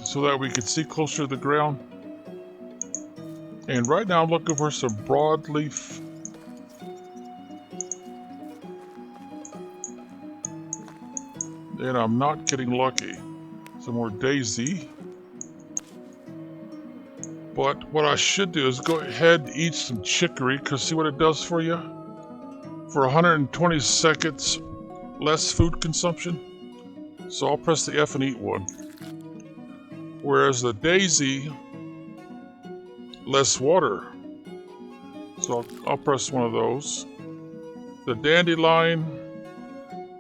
so that we could see closer to the ground. And right now I'm looking for some broadleaf. And I'm not getting lucky. Some more daisy. But what I should do is go ahead and eat some chicory, because see what it does for you? For 120 seconds, less food consumption. So I'll press the F and eat one. Whereas the daisy, less water. So I'll press one of those. The dandelion,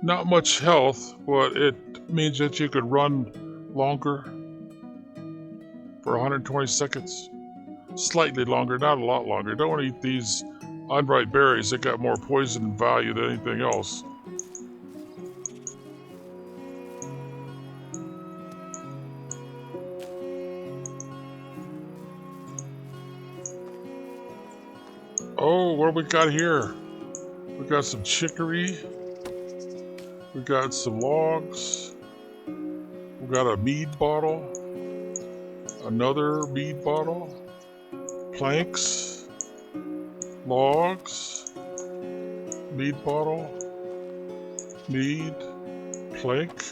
not much health, but it means that you could run longer for 120 seconds. Slightly longer, not a lot longer. Don't want to eat these unripe berries that got more poison value than anything else. Oh, what do we got here? We got some chicory. We got some logs. We got a mead bottle. Another mead bottle. Planks. Logs. Mead bottle. Mead. Plank.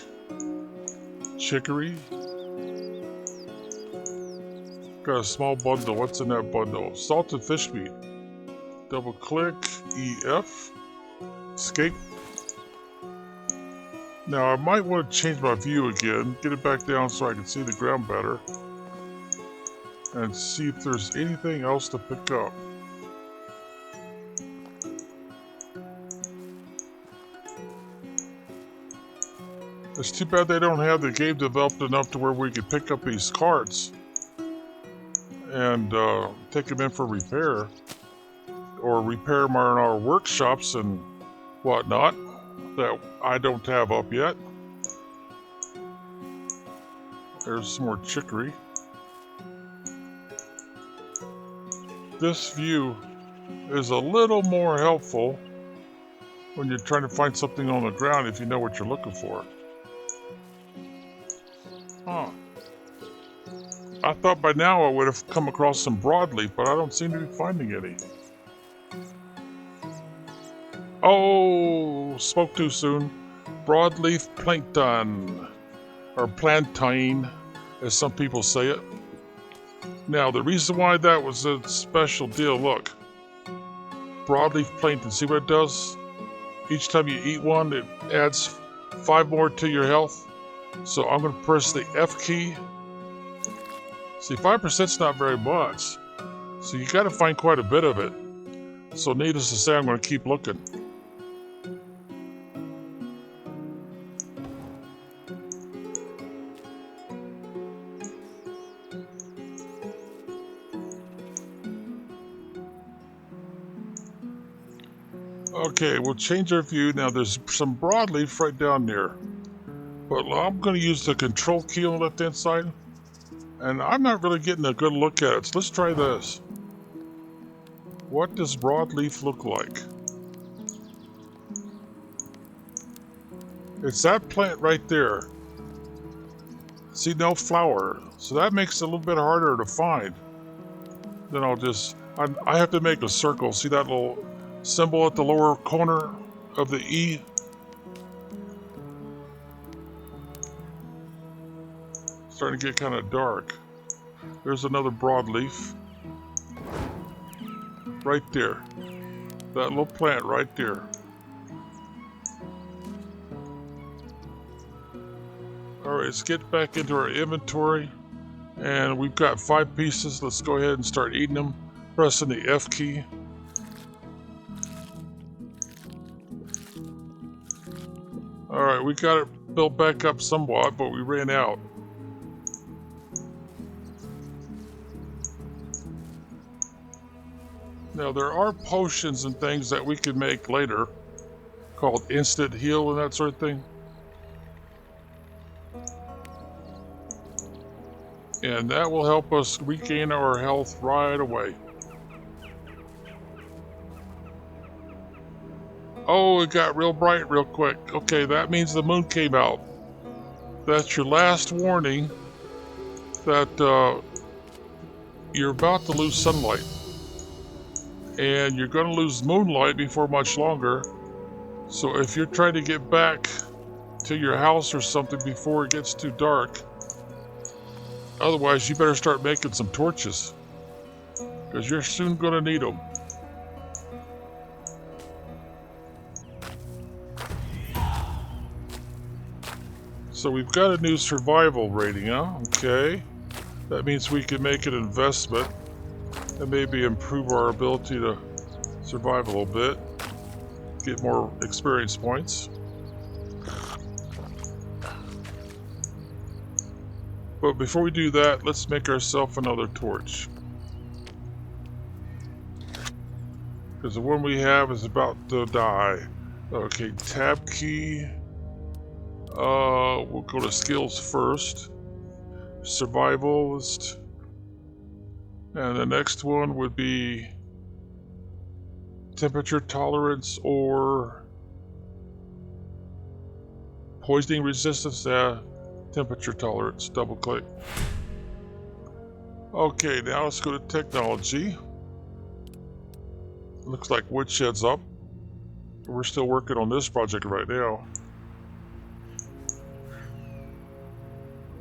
Chicory. Got a small bundle. What's in that bundle? Salted fish meat. Double click, EF, escape. Now I might want to change my view again, get it back down so I can see the ground better, and see if there's anything else to pick up. It's too bad they don't have the game developed enough to where we could pick up these carts and take them in for repair. Or repair them in our workshops and whatnot that I don't have up yet. There's some more chicory. This view is a little more helpful when you're trying to find something on the ground if you know what you're looking for. Huh. I thought by now I would have come across some broadleaf, but I don't seem to be finding any. Oh, spoke too soon. Broadleaf plankton, or plantain, as some people say it. Now, the reason why that was a special deal, look. Broadleaf plankton, see what it does? Each time you eat one, it adds 5 more to your health. So I'm going to press the F key. See, 5%'s not very much. So you got to find quite a bit of it. So needless to say, I'm going to keep looking. Okay, we'll change our view. Now there's some broadleaf right down there. But I'm going to use the control key on the left-hand side. And I'm not really getting a good look at it. So let's try this. What does broadleaf look like? It's that plant right there. See, no flower. So that makes it a little bit harder to find. Then I have to make a circle. See that little symbol at the lower corner of the E? Starting to get kind of dark. There's another broadleaf. Right there. That little plant right there. Alright, let's get back into our inventory. And we've got 5 pieces. Let's go ahead and start eating them. Pressing the F key. Alright, we got it built back up somewhat, but we ran out. Now there are potions and things that we can make later called instant heal and that sort of thing. And that will help us regain our health right away. Oh, it got real bright real quick. Okay, that means the moon came out. That's your last warning that you're about to lose sunlight. And you're going to lose moonlight before much longer. So if you're trying to get back to your house or something before it gets too dark, otherwise you better start making some torches, because you're soon going to need them. So we've got a new survival rating, huh? Okay. That means we can make an investment and maybe improve our ability to survive a little bit. Get more experience points. But before we do that, let's make ourselves another torch. Because the one we have is about to die. Okay, tab key. We'll go to skills first. Survivalist. And the next one would be temperature tolerance or poisoning resistance. Temperature tolerance. Double click. Okay, now let's go to technology. Looks like woodshed's up. We're still working on this project right now.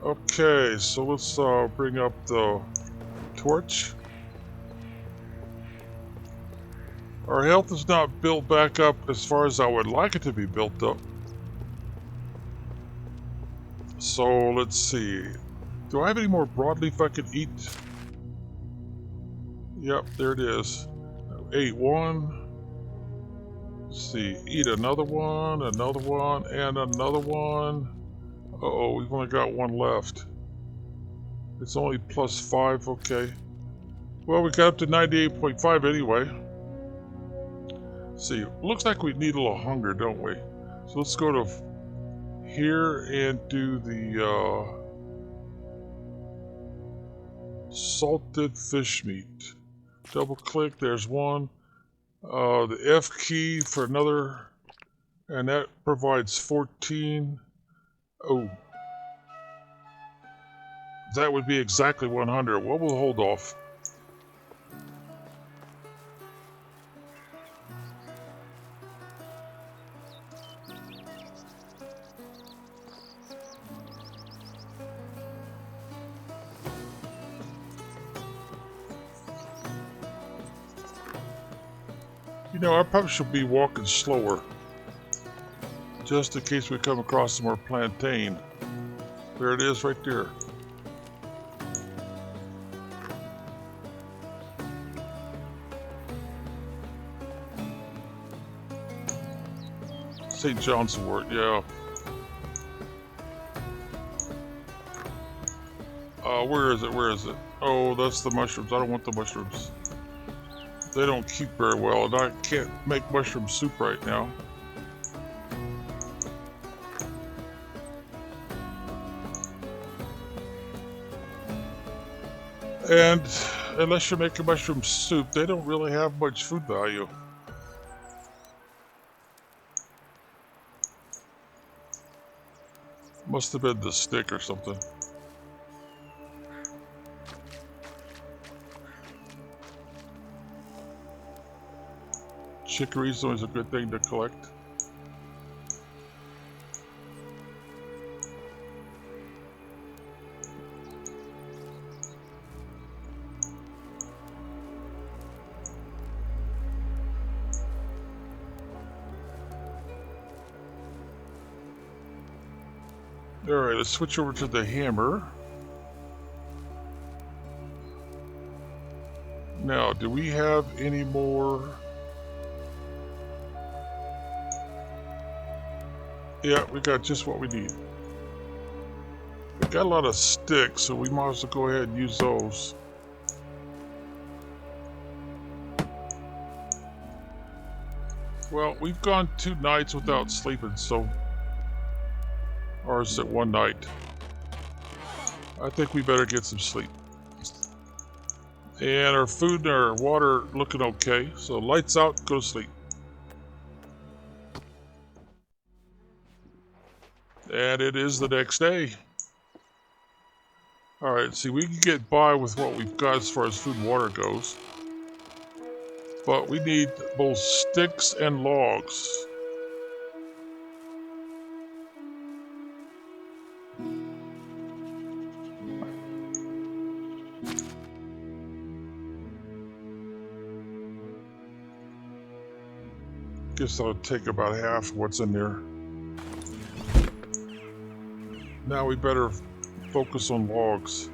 Okay, so let's bring up the torch. Our health is not built back up as far as I would like it to be built up. So let's see. Do I have any more broadleaf I can eat? Yep, there it is. Ate one. Let's see. Eat another one, and another one. Uh-oh, we've only got one left. It's only +5, okay. Well, we got up to 98.5 anyway. Let's see, looks like we need a little hunger, don't we? So let's go to here and do the salted fish meat. Double click, there's one. The F key for another, and that provides 14. Oh, that would be exactly 100. Well, we'll hold off. You know, I probably should be walking slower, just in case we come across some more plantain. There it is right there. St. John's wort, yeah. Where is it? Where is it? Oh, that's the mushrooms. I don't want the mushrooms. They don't keep very well, and I can't make mushroom soup right now. And unless you're making mushroom soup, they don't really have much food value. Must have been the stick or something. Chicory's always a good thing to collect. Alright, let's switch over to the hammer. Now, do we have any more? Yeah, we got just what we need. We got a lot of sticks, so we might as well go ahead and use those. Well, we've gone 2 nights without sleeping, so... Or is it 1 night? I think we better get some sleep. And our food and our water looking okay, so lights out, go to sleep. And it is the next day. Alright, see, we can get by with what we've got as far as food and water goes. But we need both sticks and logs. Guess I'll take about half of what's in there. Now we better focus on logs.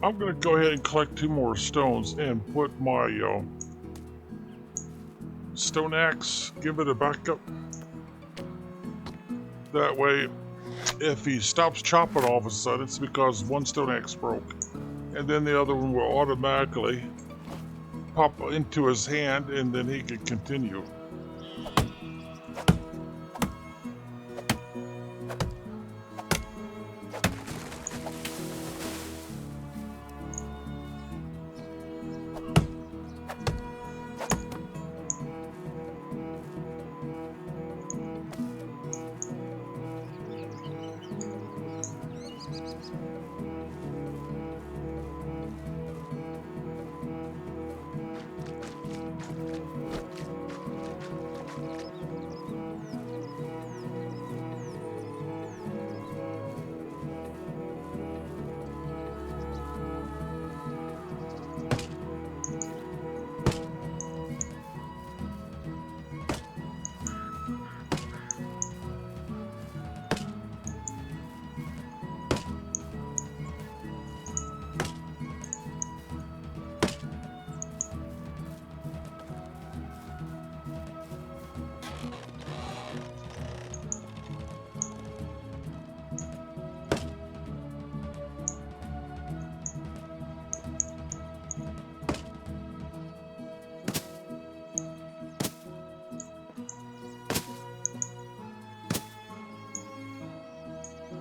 I'm gonna go ahead and collect 2 more stones and put my stone axe, give it a backup. That way, if he stops chopping all of a sudden, it's because one stone axe broke. And then the other one will automatically pop into his hand and then he can continue.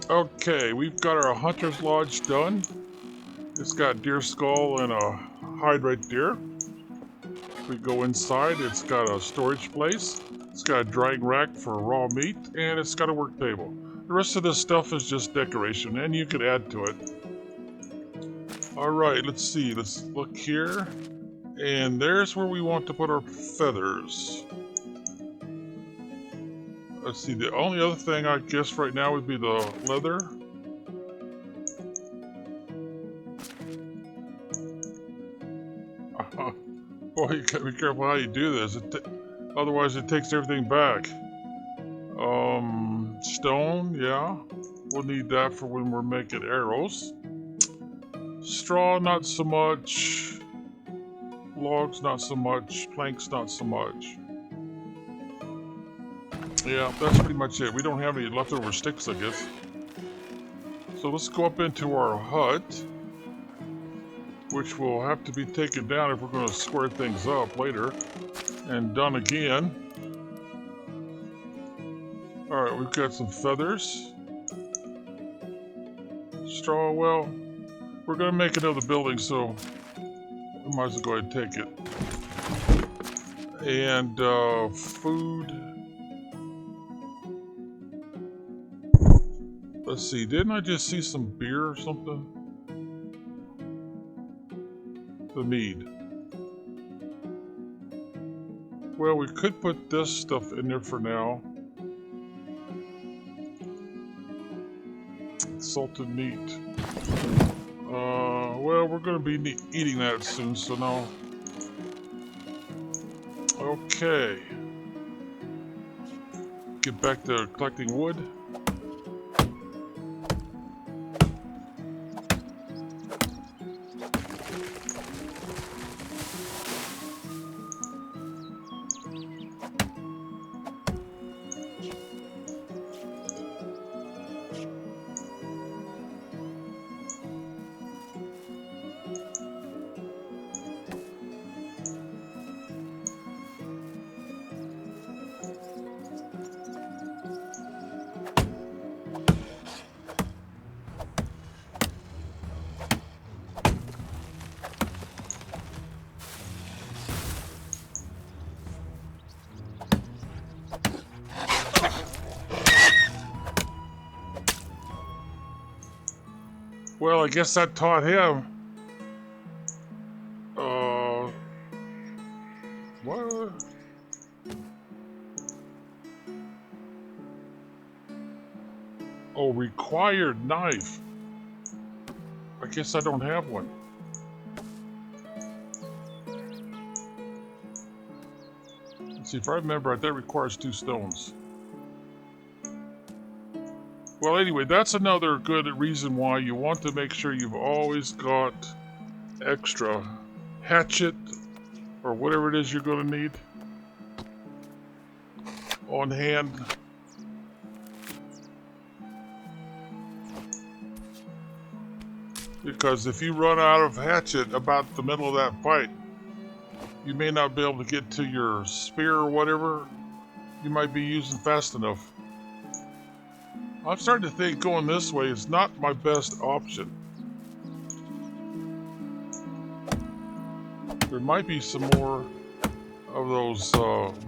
Okay, we've got our hunter's lodge done. It's got deer skull and a hide right there. We go inside, it's got a storage place. It's got a drying rack for raw meat, and it's got a work table. The rest of this stuff is just decoration, and you could add to it. Alright, let's see. Let's look here. And there's where we want to put our feathers. Let's see, the only other thing I guess right now would be the leather. Boy, you gotta be careful how you do this. Otherwise it takes everything back. Stone, yeah. We'll need that for when we're making arrows. Straw, not so much. Logs, not so much. Planks, not so much. Yeah, that's pretty much it. We don't have any leftover sticks, I guess. So let's go up into our hut, which will have to be taken down if we're going to square things up later. And done again. Alright, we've got some feathers. Straw, well, we're going to make another building, so we might as well go ahead and take it. And food. Let's see, didn't I just see some beer or something? The mead. Well, we could put this stuff in there for now. Salted meat. Well, we're going to be eating that soon, so no. Okay. Get back to collecting wood. Well, I guess that taught him. What? Oh, required knife. I guess I don't have one. Let's see, if I remember right, that requires 2 stones. Well, anyway, that's another good reason why you want to make sure you've always got extra hatchet or whatever it is you're going to need on hand. Because if you run out of hatchet about the middle of that fight, you may not be able to get to your spear or whatever you might be using fast enough. I'm starting to think going this way is not my best option. There might be some more of those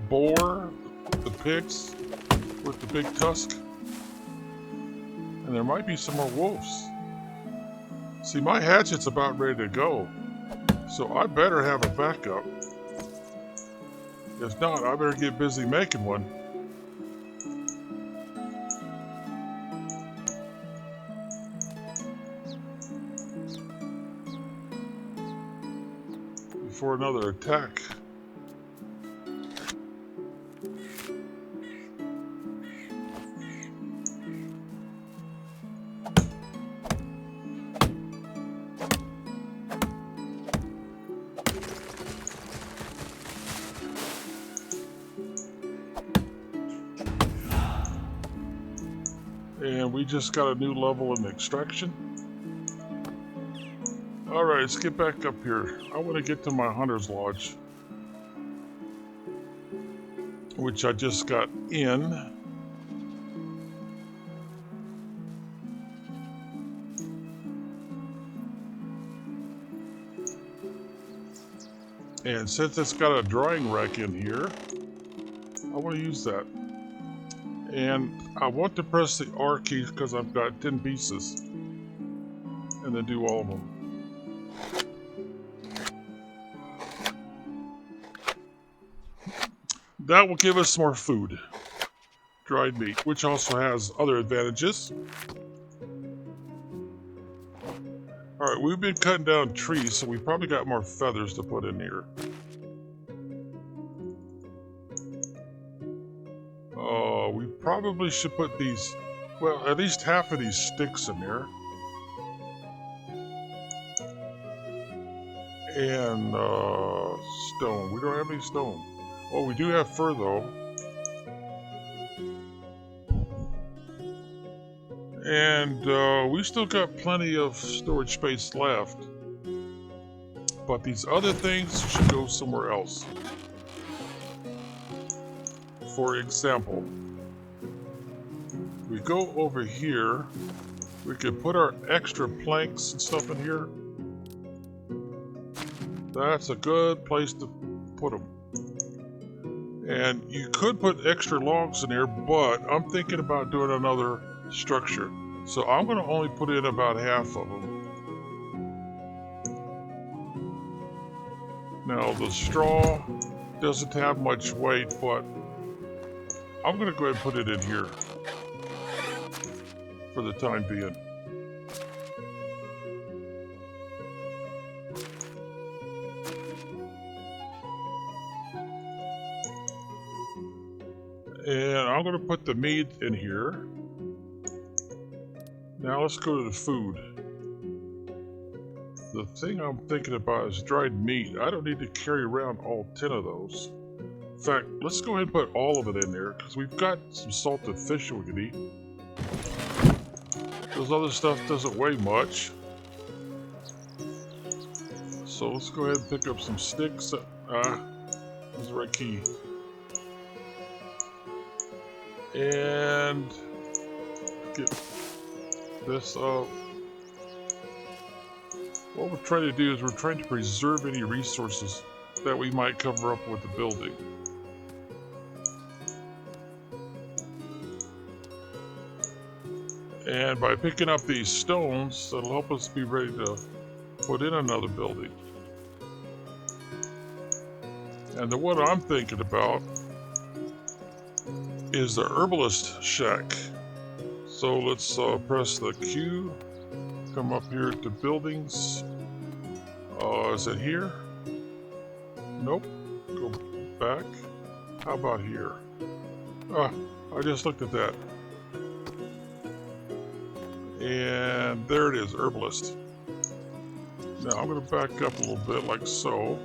boar, the pigs with the big tusk. And there might be some more wolves. See, my hatchet's about ready to go, so I better have a backup. If not, I better get busy making one. Before another attack. And we just got a new level in extraction. Alright, let's get back up here. I want to get to my hunter's lodge, which I just got in. And since it's got a drying rack in here, I want to use that. And I want to press the R key because I've got 10 pieces. And then do all of them. That will give us more food. Dried meat, which also has other advantages. Alright, we've been cutting down trees, so we probably got more feathers to put in here. We probably should put these, well, at least half of these sticks in there. And stone. We don't have any stone. Oh, we do have fur though. And we still got plenty of storage space left. But these other things should go somewhere else. For example, we go over here, we could put our extra planks and stuff in here. That's a good place to put them. And you could put extra logs in here, but I'm thinking about doing another structure. So I'm going to only put in about half of them. Now the straw doesn't have much weight, but I'm going to go ahead and put it in here for the time being. And I'm going to put the meat in here. Now let's go to the food. The thing I'm thinking about is dried meat. I don't need to carry around all 10 of those. In fact, let's go ahead and put all of it in there because we've got some salted fish we can eat. This other stuff doesn't weigh much. So let's go ahead and pick up some sticks. There's the right key. And get this up. What we're trying to do is we're trying to preserve any resources that we might cover up with the building. And by picking up these stones, that'll help us be ready to put in another building. And the one I'm thinking about is the herbalist shack. So let's press the Q, come up here to buildings. Is it here? Nope. Go back. How about here? I just looked at that. And there it is, herbalist. Now I'm going to back up a little bit like so.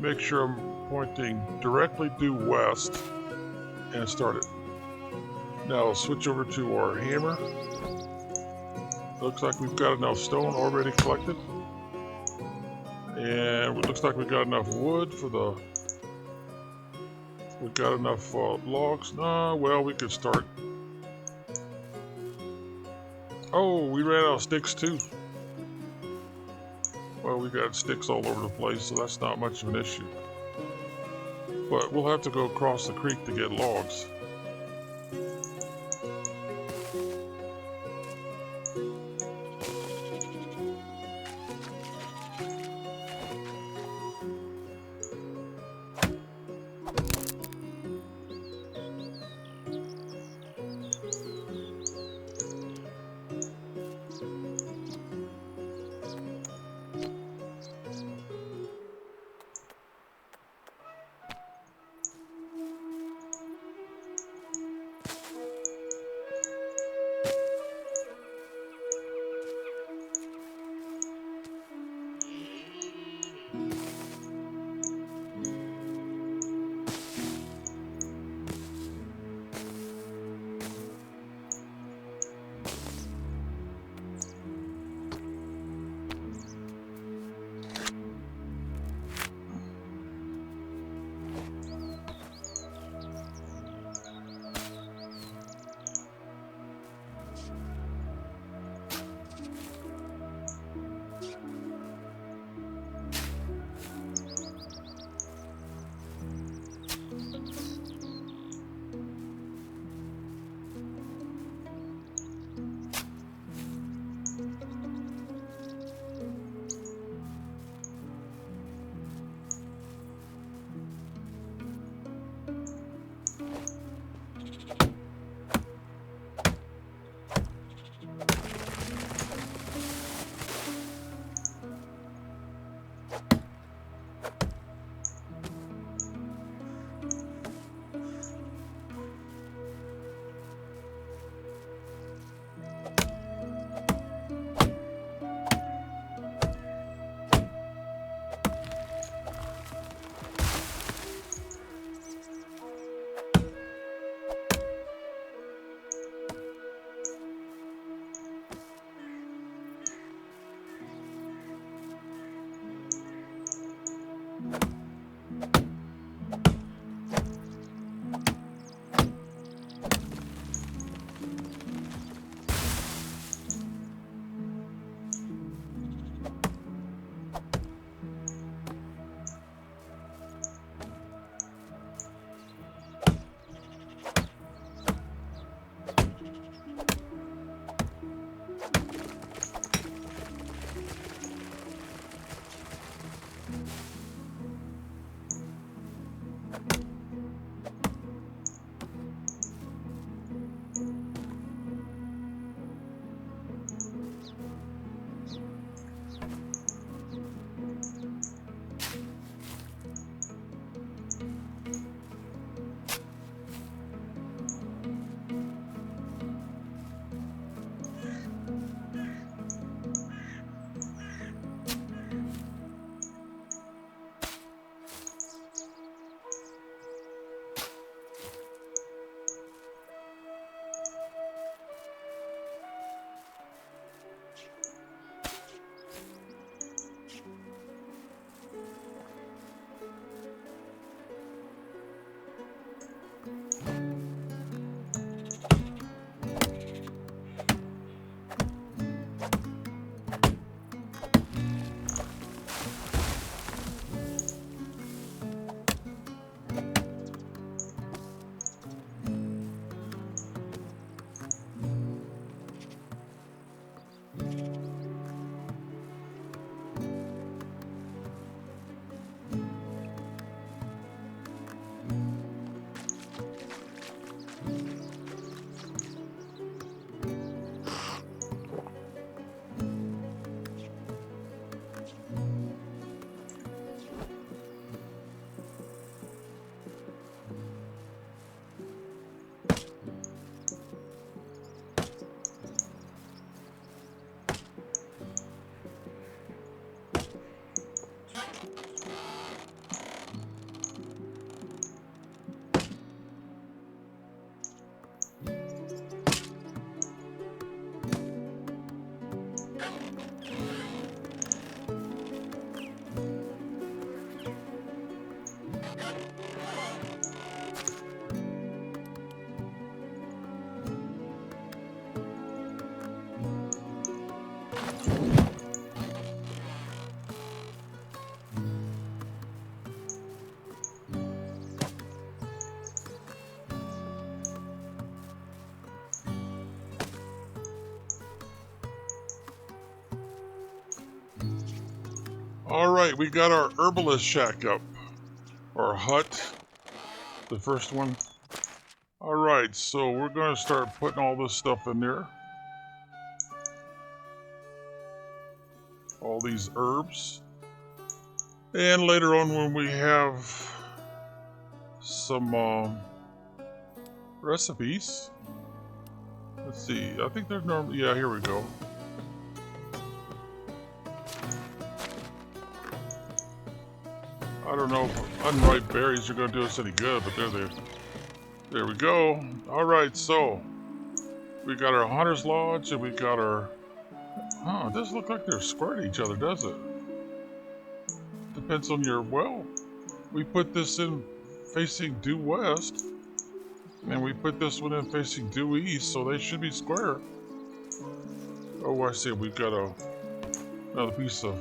Make sure I'm pointing directly due west and start it. Now I'll switch over to our hammer. Looks like we've got enough stone already collected. And it looks like we've got enough wood for the... We've got enough logs. Well, we could start. Oh, we ran out of sticks too. Well, we got sticks all over the place, so that's not much of an issue. But we'll have to go across the creek to get logs. right, we got our herbalist shack up. Or hut. The first one. Alright, so we're going to start putting all this stuff in there. All these herbs. And later on when we have some recipes. Let's see, I think there's normal. Yeah, here we go. I don't know if unripe berries are going to do us any good, but they're there. There we go. Alright, so we got our Hunter's Lodge and we got our... Huh, it doesn't look like they're square to each other, does it? Depends on your... Well, we put this in facing due west. And we put this one in facing due east, so they should be square. Oh, I see. We've got another piece of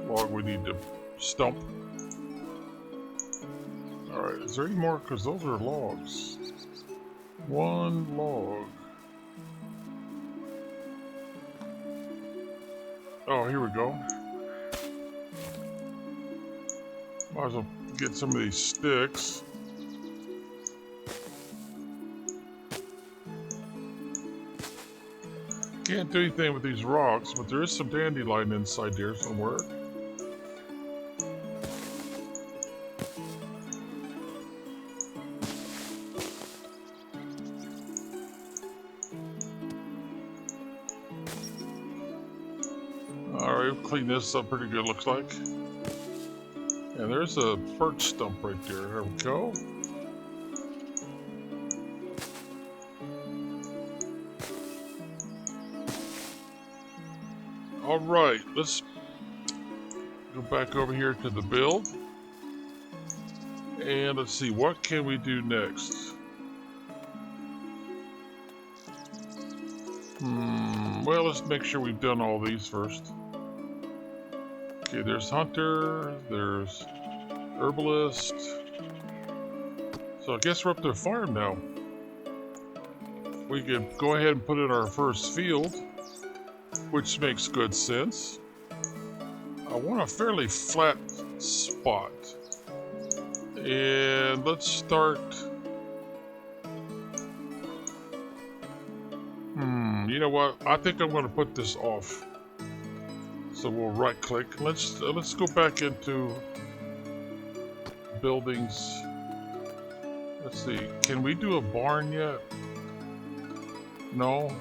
log we need to stump. Alright, is there any more? Because those are logs. One log. Oh, here we go. Might as well get some of these sticks. Can't do anything with these rocks, but there is some dandelion inside there somewhere. Alright, we'll clean this up pretty good, looks like. And there's a birch stump right there. There we go. Alright, let's go back over here to the build. And let's see, what can we do next? Well, let's make sure we've done all these first. Okay, there's Hunter, there's Herbalist. So I guess we're up to a farm now. We can go ahead and put in our first field, which makes good sense. I want a fairly flat spot. And let's start... you know what? I think I'm going to put this off. So we'll right click. Let's go back into buildings. Let's see. Can we do a barn yet? No.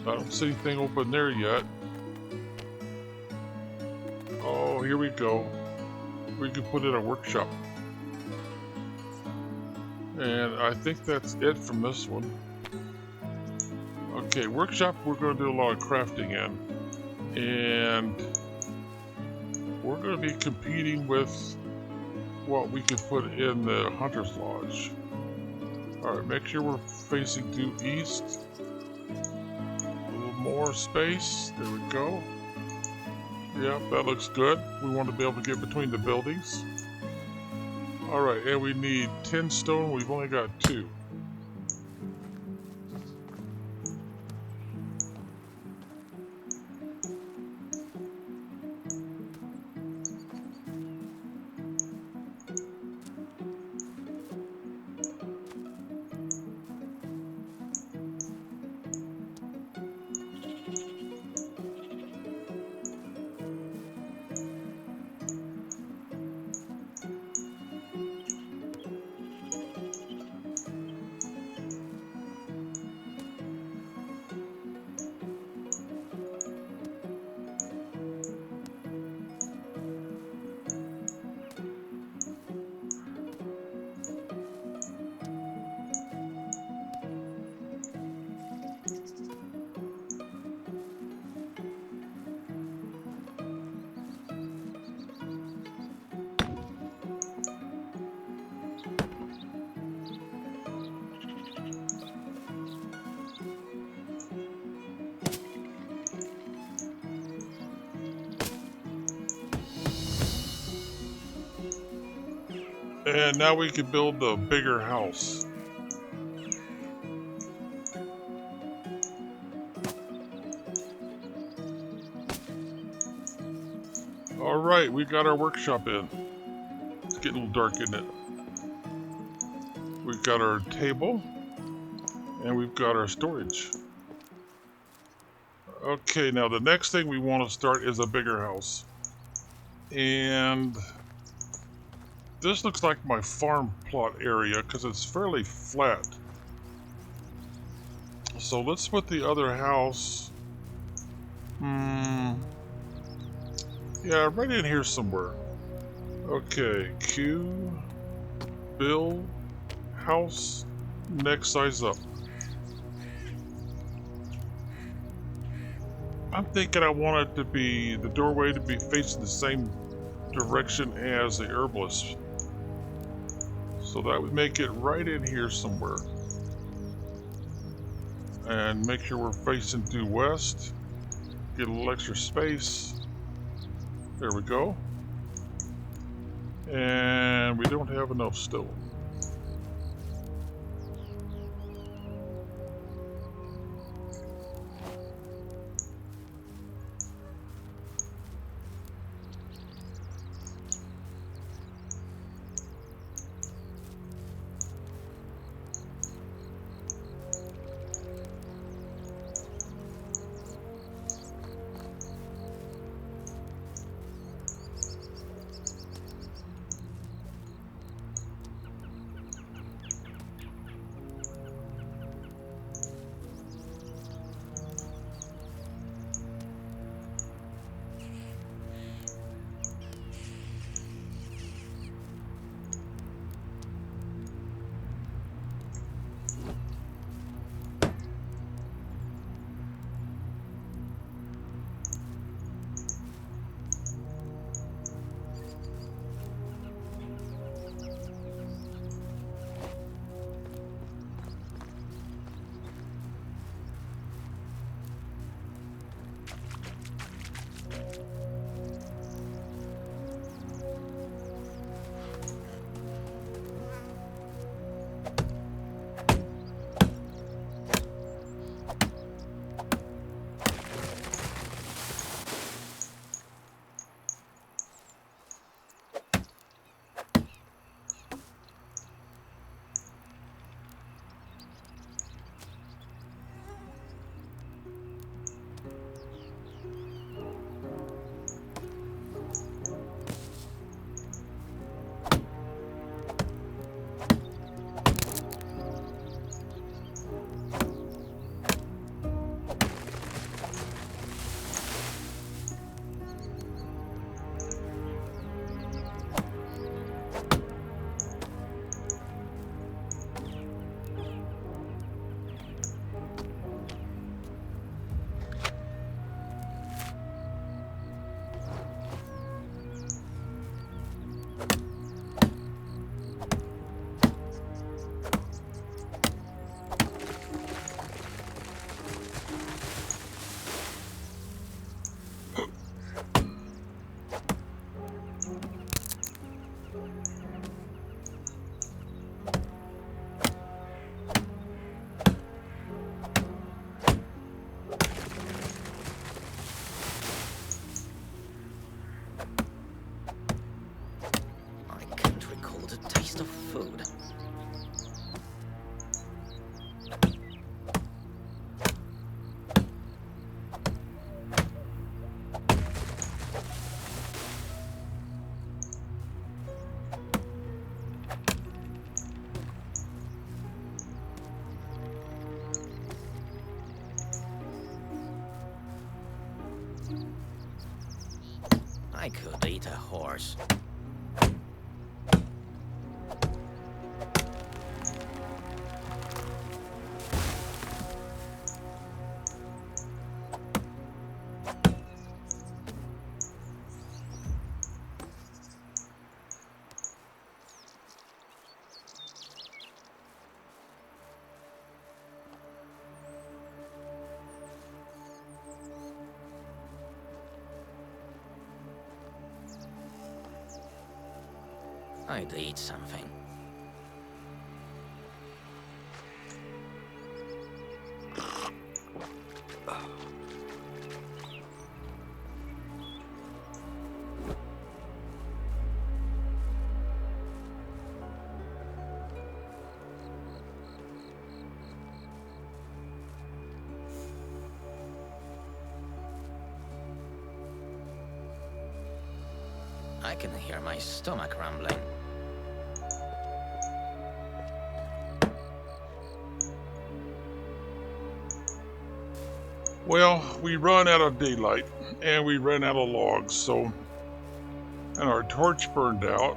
I don't see anything open there yet. Oh, here we go. We can put in a workshop. And I think that's it from this one. Okay, workshop we're going to do a lot of crafting in. And we're going to be competing with what we could put in the Hunter's Lodge. Alright, make sure we're facing due east. A little more space. There we go. Yep, that looks good. We want to be able to get between the buildings. Alright, and we need 10 stone. We've only got 2. And now we can build a bigger house. Alright, we got our workshop in. It's getting a little dark, isn't it? We've got our table, and we've got our storage. Okay, now the next thing we want to start is a bigger house. And this looks like my farm plot area because it's fairly flat. So let's put the other house, yeah, right in here somewhere. Okay, Q, build, house, next size up. I'm thinking I want it to be, the doorway to be facing the same direction as the herbalist. So that would make it right in here somewhere. And make sure we're facing due west. Get a little extra space. There we go. And we don't have enough stone. I could eat a horse. I'd eat something. can hear my stomach rumbling. Well, we run out of daylight, and we ran out of logs, so... And our torch burned out.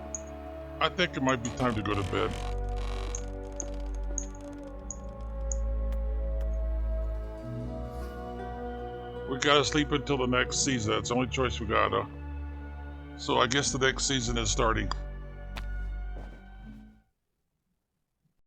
I think it might be time to go to bed. We gotta sleep until the next season. That's the only choice we got. So I guess the next season is starting.